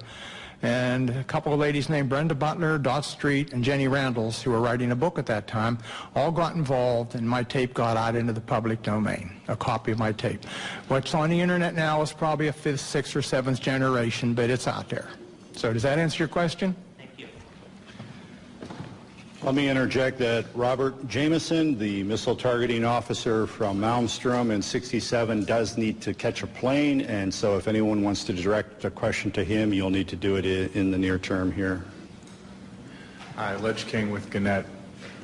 And a couple of ladies named Brenda Butler, Dot Street, and Jenny Randalls, who were writing a book at that time, all got involved, and my tape got out into the public domain, a copy of my tape. What's on the internet now is probably a 5th, 6th, or 7th generation, but it's out there. So does that answer your question? Thank you. Let me interject that Robert Jameson, the missile targeting officer from Malmstrom in 67, does need to catch a plane, and so if anyone wants to direct a question to him, you'll need to do it in the near term here. Hi, Ledge King with Gannett,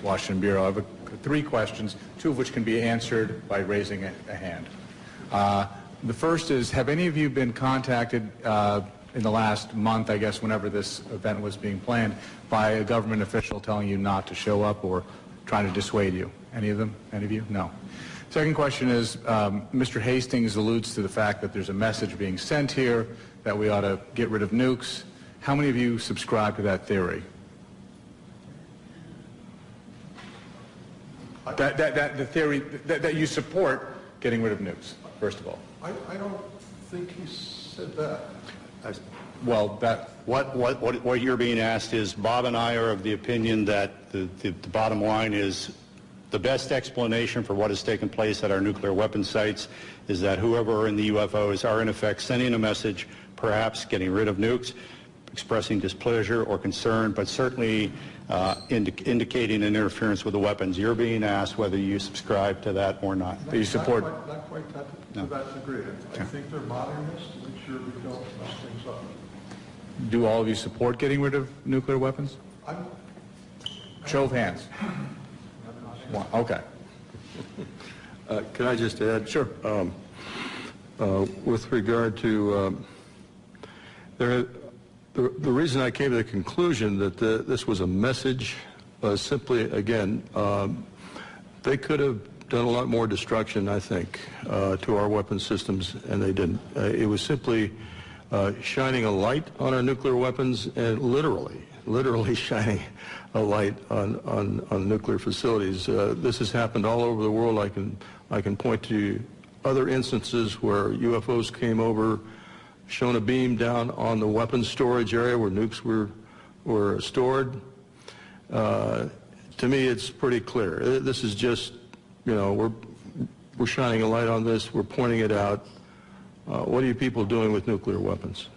Washington Bureau. I have 3 questions, 2 of which can be answered by raising a hand. The first is, have any of you been contacted in the last month, I guess, whenever this event was being planned, by a government official telling you not to show up or trying to dissuade you? Any of them? Any of you? No. Second question is, Mr. Hastings alludes to the fact that there's a message being sent here that we ought to get rid of nukes. How many of you subscribe to that theory? The theory that you support getting rid of nukes, first of all. I don't think he said that. Well, what you're being asked is, Bob and I are of the opinion that the bottom line is the best explanation for what has taken place at our nuclear weapon sites is that whoever are in the UFOs are in effect sending a message, perhaps getting rid of nukes, expressing displeasure or concern, but certainly indicating an interference with the weapons. You're being asked whether you subscribe to that or not. Do you support? Not quite to that degree. I think they're modernists to make sure we don't mess things up. Do all of you support getting rid of nuclear weapons? Show of hands. One. Okay. Can I just add? Sure. With regard to the reason I came to the conclusion that this was a message was simply, again, they could have done a lot more destruction, I think, to our weapon systems, and they didn't. It was simply shining a light on our nuclear weapons and literally shining a light on nuclear facilities. This has happened all over the world. I can point to other instances where UFOs came over, shone a beam down on the weapons storage area where nukes were stored. To me, it's pretty clear. This is just, you know, we're shining a light on this. We're pointing it out. What are you people doing with nuclear weapons?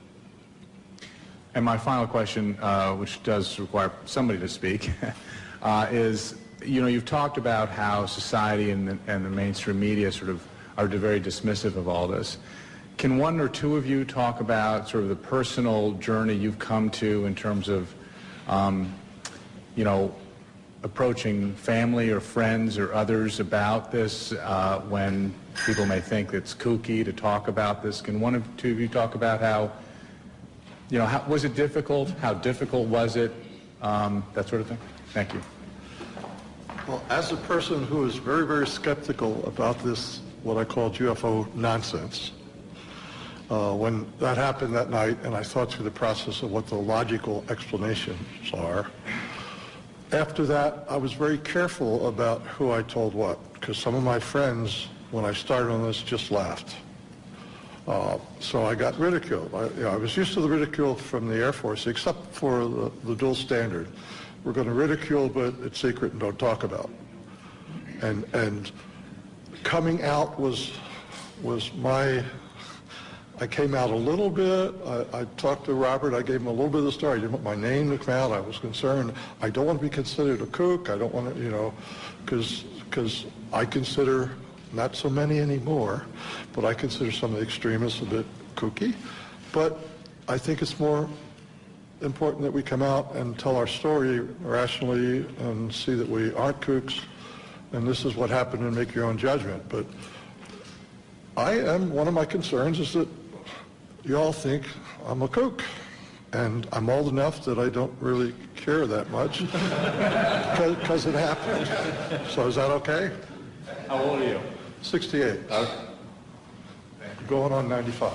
And my final question, which does require somebody to speak, is, you know, you've talked about how society and the mainstream media sort of are very dismissive of all this. Can one or two of you talk about sort of the personal journey you've come to in terms of, you know, approaching family or friends or others about this when people may think it's kooky to talk about this? Can one or two of you talk about how, you know, how, was it difficult? How difficult was it? That sort of thing. Thank you. Well, as a person who is very, very skeptical about this, what I call UFO nonsense, when that happened that night and I thought through the process of what the logical explanations are, after that I was very careful about who I told what, because some of my friends, when I started on this, just laughed. So I got ridiculed. I was used to the ridicule from the Air Force, except for the dual standard. We're going to ridicule, but it's secret and don't talk about. And coming out was my, I came out a little bit. I talked to Robert. I gave him a little bit of the story. I didn't want my name to come out. I was concerned. I don't want to be considered a kook. I don't want to, you know, because I consider, not so many anymore, but I consider some of the extremists a bit kooky. But I think it's more important that we come out and tell our story rationally and see that we aren't kooks, and this is what happened, and make your own judgment. But one of my concerns is that you all think I'm a kook, and I'm old enough that I don't really care that much because it happened. So is that okay? How old are you? 68. Going on 95.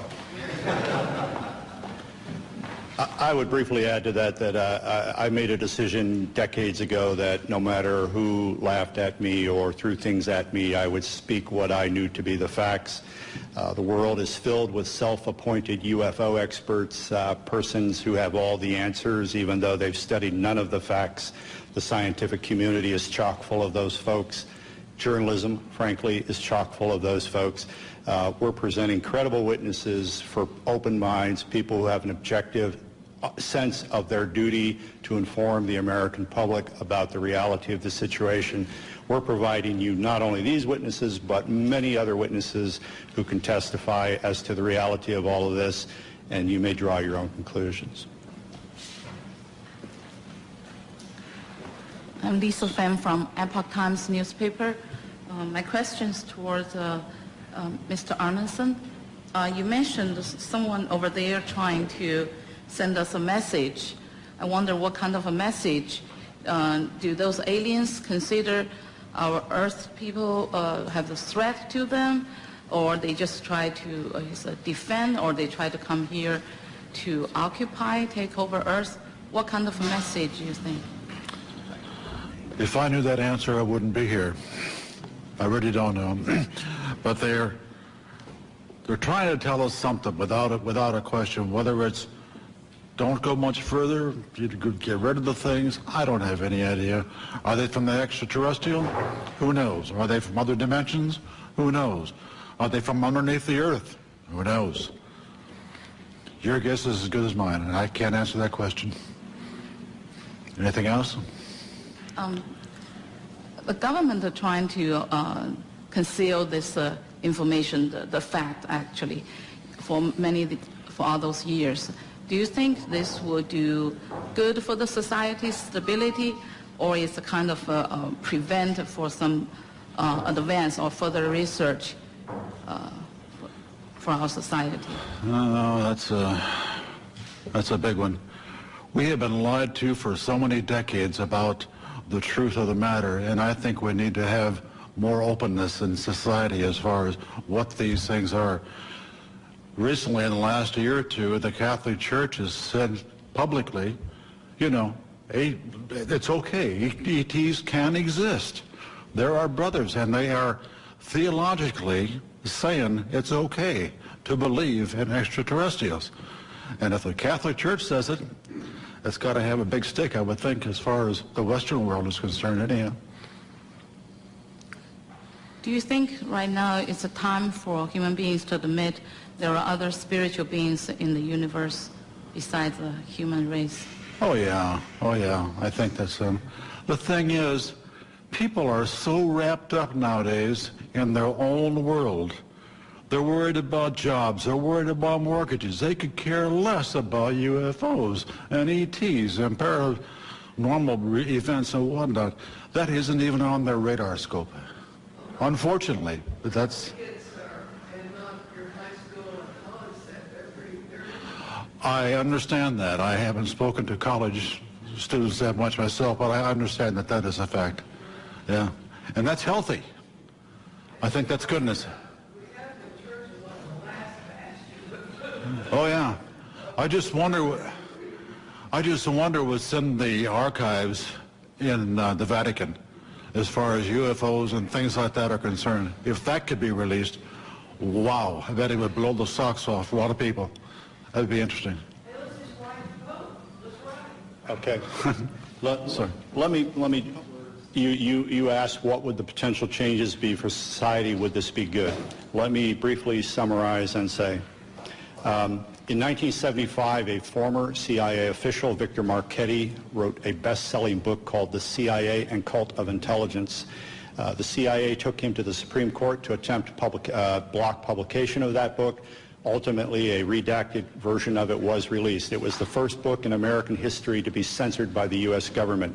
I would briefly add to that I made a decision decades ago that no matter who laughed at me or threw things at me, I would speak what I knew to be the facts. The world is filled with self-appointed UFO experts, persons who have all the answers, even though they've studied none of the facts. The scientific community is chock full of those folks. Journalism, frankly, is chock full of those folks. We're presenting credible witnesses for open minds, people who have an objective sense of their duty to inform the American public about the reality of the situation. We're providing you not only these witnesses, but many other witnesses who can testify as to the reality of all of this, and you may draw your own conclusions. I'm Lisa Pham from Epoch Times newspaper. My question is towards Mr. Arneson. You mentioned someone over there trying to send us a message. I wonder what kind of a message. Do those aliens consider our Earth people have a threat to them, or they just try to defend, or they try to come here to occupy, take over Earth? What kind of a message do you think? If I knew that answer, I wouldn't be here. I really don't know. But they're trying to tell us something without a question. Whether it's don't go much further, you could get rid of the things, I don't have any idea. Are they from the extraterrestrial? Who knows? Are they from other dimensions? Who knows? Are they from underneath the Earth? Who knows? Your guess is as good as mine, and I can't answer that question. Anything else? The government are trying to conceal this information, the fact actually, for all those years. Do you think this will do good for the society's stability, or is it kind of prevent for some advance or further research for our society? No, that's a big one. We have been lied to for so many decades about the truth of the matter, and I think we need to have more openness in society as far as what these things are. Recently, in the last year or two, the Catholic Church has said publicly, you know, it's okay, ETs can exist. They're our brothers, and they are theologically saying it's okay to believe in extraterrestrials. And if the Catholic Church says it, it's got to have a big stick, I would think, as far as the Western world is concerned anyhow. Do you think right now it's a time for human beings to admit there are other spiritual beings in the universe besides the human race? Oh yeah, I think that's the thing is, people are so wrapped up nowadays in their own world. They're worried about jobs, they're worried about mortgages. They could care less about UFOs and ETs and paranormal events and whatnot. That isn't even on their radar scope. Unfortunately, but that's... I understand that. I haven't spoken to college students that much myself, but I understand that that is a fact. Yeah. And that's healthy. I think that's goodness. Oh yeah. I just wonder what's in the archives in the Vatican as far as UFOs and things like that are concerned. If that could be released, wow, I bet it would blow the socks off a lot of people. That'd be interesting. Okay. Let me You asked what would the potential changes be for society, would this be good? Let me briefly summarize and say, in 1975, a former CIA official, Victor Marchetti, wrote a best-selling book called The CIA and Cult of Intelligence. The CIA took him to the Supreme Court to attempt block publication of that book. Ultimately, a redacted version of it was released. It was the first book in American history to be censored by the U.S. government.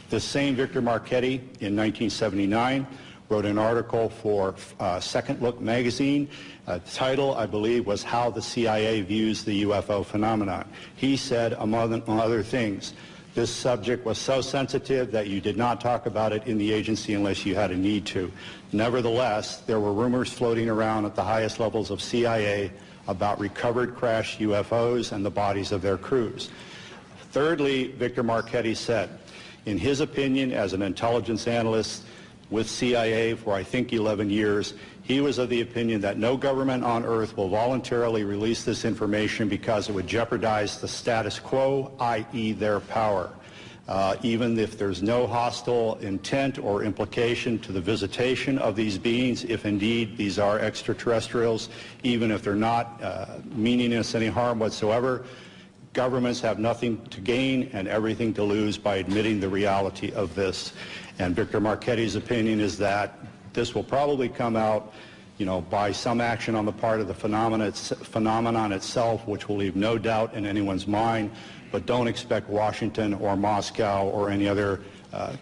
The same Victor Marchetti, in 1979, wrote an article for Second Look magazine. The title, I believe, was How the CIA Views the UFO Phenomenon. He said, among other things, this subject was so sensitive that you did not talk about it in the agency unless you had a need to. Nevertheless, there were rumors floating around at the highest levels of CIA about recovered crashed UFOs and the bodies of their crews. Thirdly, Victor Marchetti said, in his opinion, as an intelligence analyst with CIA for I think 11 years, he was of the opinion that no government on earth will voluntarily release this information because it would jeopardize the status quo, i.e. their power. Even if there's no hostile intent or implication to the visitation of these beings, if indeed these are extraterrestrials, even if they're not meaning us any harm whatsoever, governments have nothing to gain and everything to lose by admitting the reality of this. And Victor Marchetti's opinion is that this will probably come out, by some action on the part of the phenomenon itself, which will leave no doubt in anyone's mind. But don't expect Washington or Moscow or any other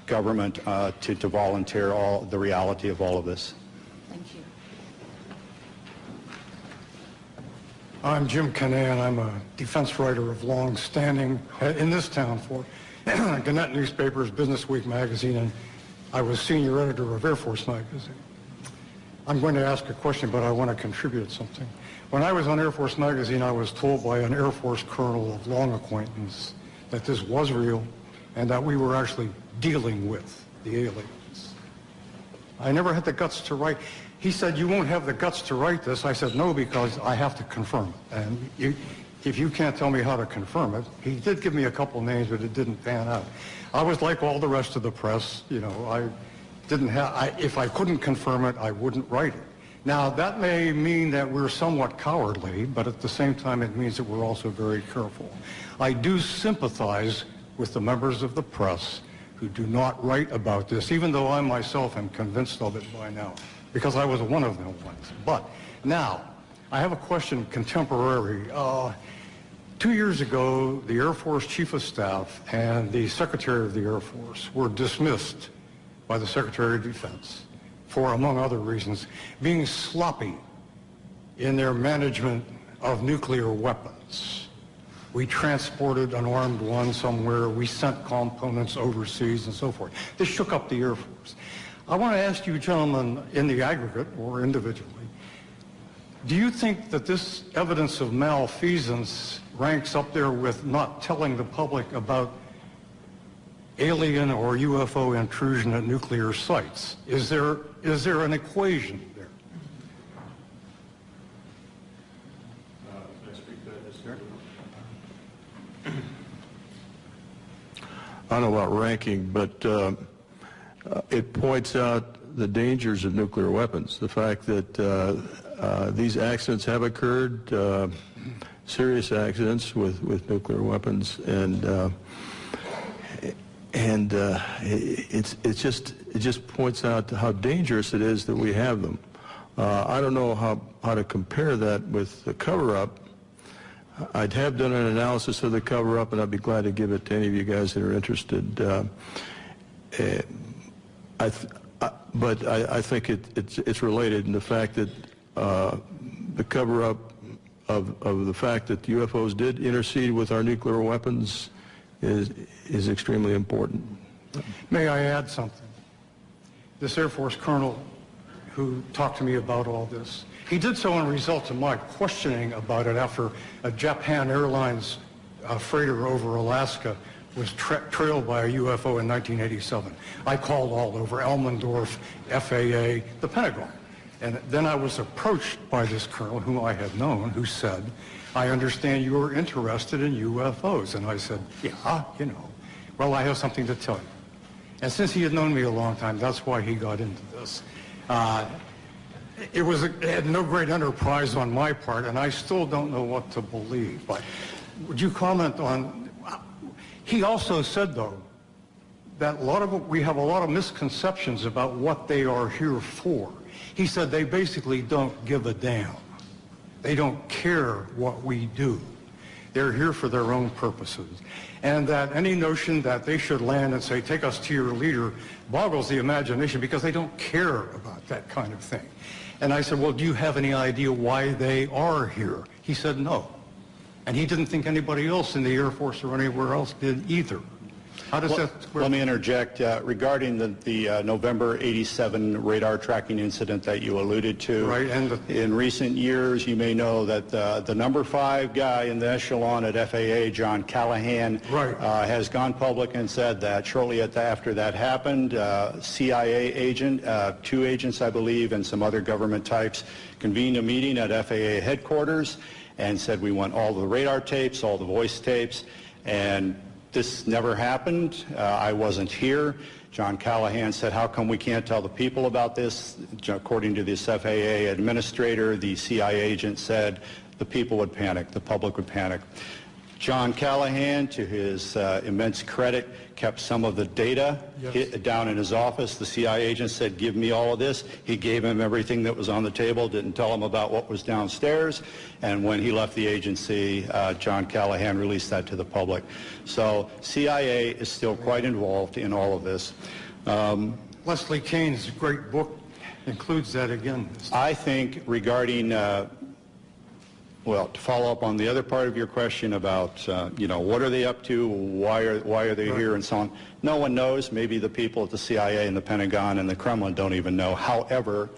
government to volunteer the reality of all of this. Thank you. I'm Jim Canan. I'm a defense writer of long standing in this town for Gannett Newspapers, Business Week magazine, and I was senior editor of Air Force magazine. I'm going to ask a question, but I want to contribute something. When I was on Air Force magazine, I was told by an Air Force colonel of long acquaintance that this was real and that we were actually dealing with the aliens. I never had the guts to write. He said, you won't have the guts to write this. I said, no, because I have to confirm it. And if you can't tell me how to confirm it, he did give me a couple names, but it didn't pan out. I was like all the rest of the press, if I couldn't confirm it, I wouldn't write it. Now, that may mean that we're somewhat cowardly, but at the same time, it means that we're also very careful. I do sympathize with the members of the press who do not write about this, even though I myself am convinced of it by now, because I was one of them once. But now, I have a question contemporary. 2 years ago, the Air Force Chief of Staff and the Secretary of the Air Force were dismissed by the Secretary of Defense for, among other reasons, being sloppy in their management of nuclear weapons. We transported an armed one somewhere, we sent components overseas and so forth. This shook up the Air Force. I want to ask you gentlemen, in the aggregate or individually, do you think that this evidence of malfeasance ranks up there with not telling the public about alien or UFO intrusion at nuclear sites? Is there an equation there? Can I speak to that, sir? I don't know about ranking, but it points out the dangers of nuclear weapons. The fact that these accidents have occurred, serious accidents with nuclear weapons, and it just points out how dangerous it is that we have them. I don't know how to compare that with the cover-up. I'd have done an analysis of the cover-up, and I'd be glad to give it to any of you guys that are interested. But I think it's related in the fact that the cover-up of the fact that the UFOs did intercede with our nuclear weapons is extremely important. May I add something? This Air Force colonel who talked to me about all this, he did so in result to my questioning about it after a Japan Airlines freighter over Alaska was trailed by a UFO in 1987. I called all over Elmendorf, FAA, the Pentagon. And then I was approached by this colonel whom I had known, who said, I understand you are interested in UFOs. And I said, yeah, well, I have something to tell you. And since he had known me a long time, that's why he got into this. It had no great enterprise on my part, and I still don't know what to believe. But would you comment on, he also said, though, that we have a lot of misconceptions about what they are here for. He said they basically don't give a damn. They don't care what we do. They're here for their own purposes. And that any notion that they should land and say, take us to your leader, boggles the imagination, because they don't care about that kind of thing. And I said, well, do you have any idea why they are here? He said no. And he didn't think anybody else in the Air Force or anywhere else did either. How does that square? Let me interject regarding the November 87 radar tracking incident that you alluded to. Right, and in recent years, you may know that the number 5 guy in the echelon at FAA, John Callahan, has gone public and said that shortly after that happened, CIA agent, 2 agents, I believe, and some other government types convened a meeting at FAA headquarters and said we want all the radar tapes, all the voice tapes, and this never happened. I wasn't here. John Callahan said, how come we can't tell the people about this? According to this FAA administrator, the CIA agent said the people would panic, the public would panic. John Callahan, to his immense credit, kept some of the data down in his office. The CIA agent said, give me all of this. He gave him everything that was on the table, didn't tell him about what was downstairs. And when he left the agency, John Callahan released that to the public. So CIA is still quite involved in all of this. Leslie Kane's great book includes that again. I think regarding well, to follow up on the other part of your question about, what are they up to, why are they here, and so on. No one knows. Maybe the people at the CIA and the Pentagon and the Kremlin don't even know. However,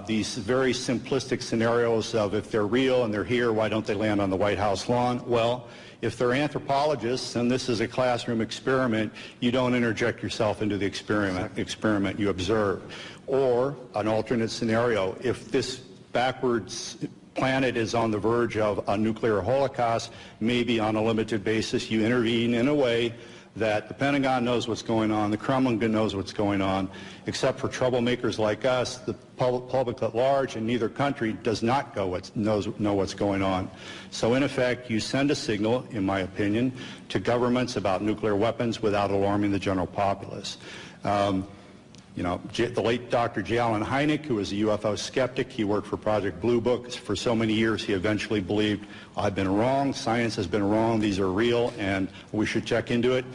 these very simplistic scenarios of if they're real and they're here, why don't they land on the White House lawn? Well, if they're anthropologists and this is a classroom experiment, you don't interject yourself into the experiment, you observe. Or an alternate scenario, if this backwards planet is on the verge of a nuclear holocaust, maybe on a limited basis you intervene in a way that the Pentagon knows what's going on, the Kremlin knows what's going on, except for troublemakers like us, the public at large in neither country does not know what's going on. So in effect, you send a signal, in my opinion, to governments about nuclear weapons without alarming the general populace. The late Dr. J. Allen Hynek, who was a UFO skeptic, he worked for Project Blue Book for so many years, he eventually believed, I've been wrong, science has been wrong, these are real, and we should check into it.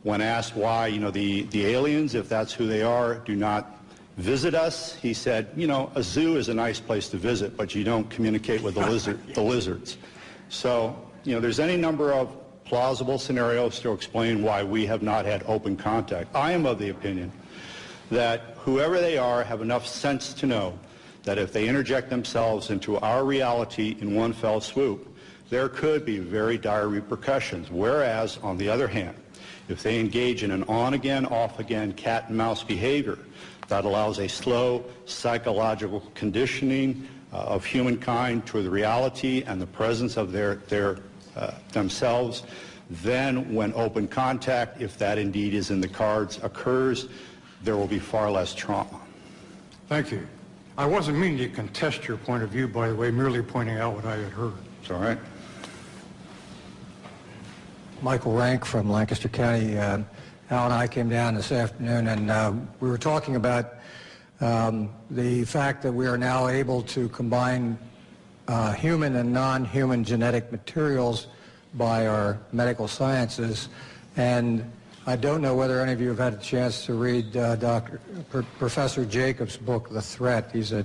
When asked why, the aliens, if that's who they are, do not visit us, he said, a zoo is a nice place to visit, but you don't communicate with the lizards. So, there's any number of plausible scenarios to explain why we have not had open contact. I am of the opinion that whoever they are have enough sense to know that if they interject themselves into our reality in one fell swoop, there could be very dire repercussions. Whereas, on the other hand, if they engage in an on-again, off-again cat-and-mouse behavior that allows a slow psychological conditioning of humankind to the reality and the presence of themselves, then when open contact, if that indeed is in the cards, occurs, there will be far less trauma. Thank you. I wasn't meaning to contest your point of view, by the way, merely pointing out what I had heard. It's all right. Michael Rank from Lancaster County. Al and I came down this afternoon, and we were talking about the fact that we are now able to combine human and non-human genetic materials by our medical sciences. And I don't know whether any of you have had a chance to read Professor Jacobs' book, The Threat. He's a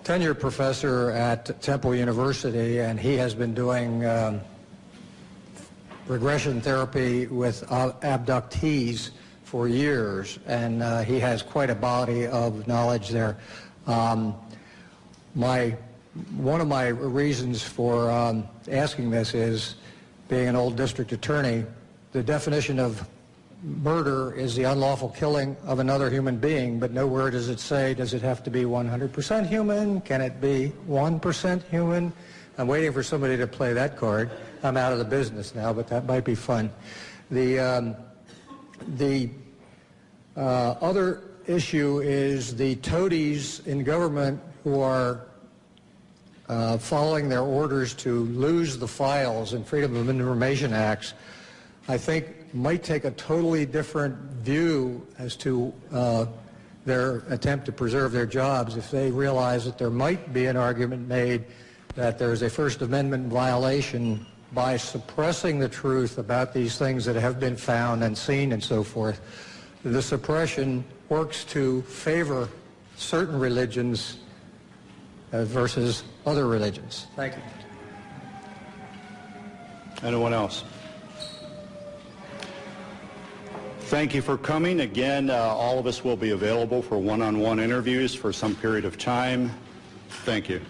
tenured professor at Temple University, and he has been doing regression therapy with abductees for years, and he has quite a body of knowledge there. One of my reasons for asking this is, being an old district attorney, the definition of murder is the unlawful killing of another human being, but nowhere does it say, does it have to be 100% human? Can it be 1% human? I'm waiting for somebody to play that card. I'm out of the business now, but that might be fun. The other issue is the toadies in government who are following their orders to lose the files in Freedom of Information Acts, I think might take a totally different view as to their attempt to preserve their jobs if they realize that there might be an argument made that there's a First Amendment violation by suppressing the truth about these things that have been found and seen and so forth. The suppression works to favor certain religions versus other religions. Thank you. Anyone else? Thank you for coming. Again, all of us will be available for one-on-one interviews for some period of time. Thank you.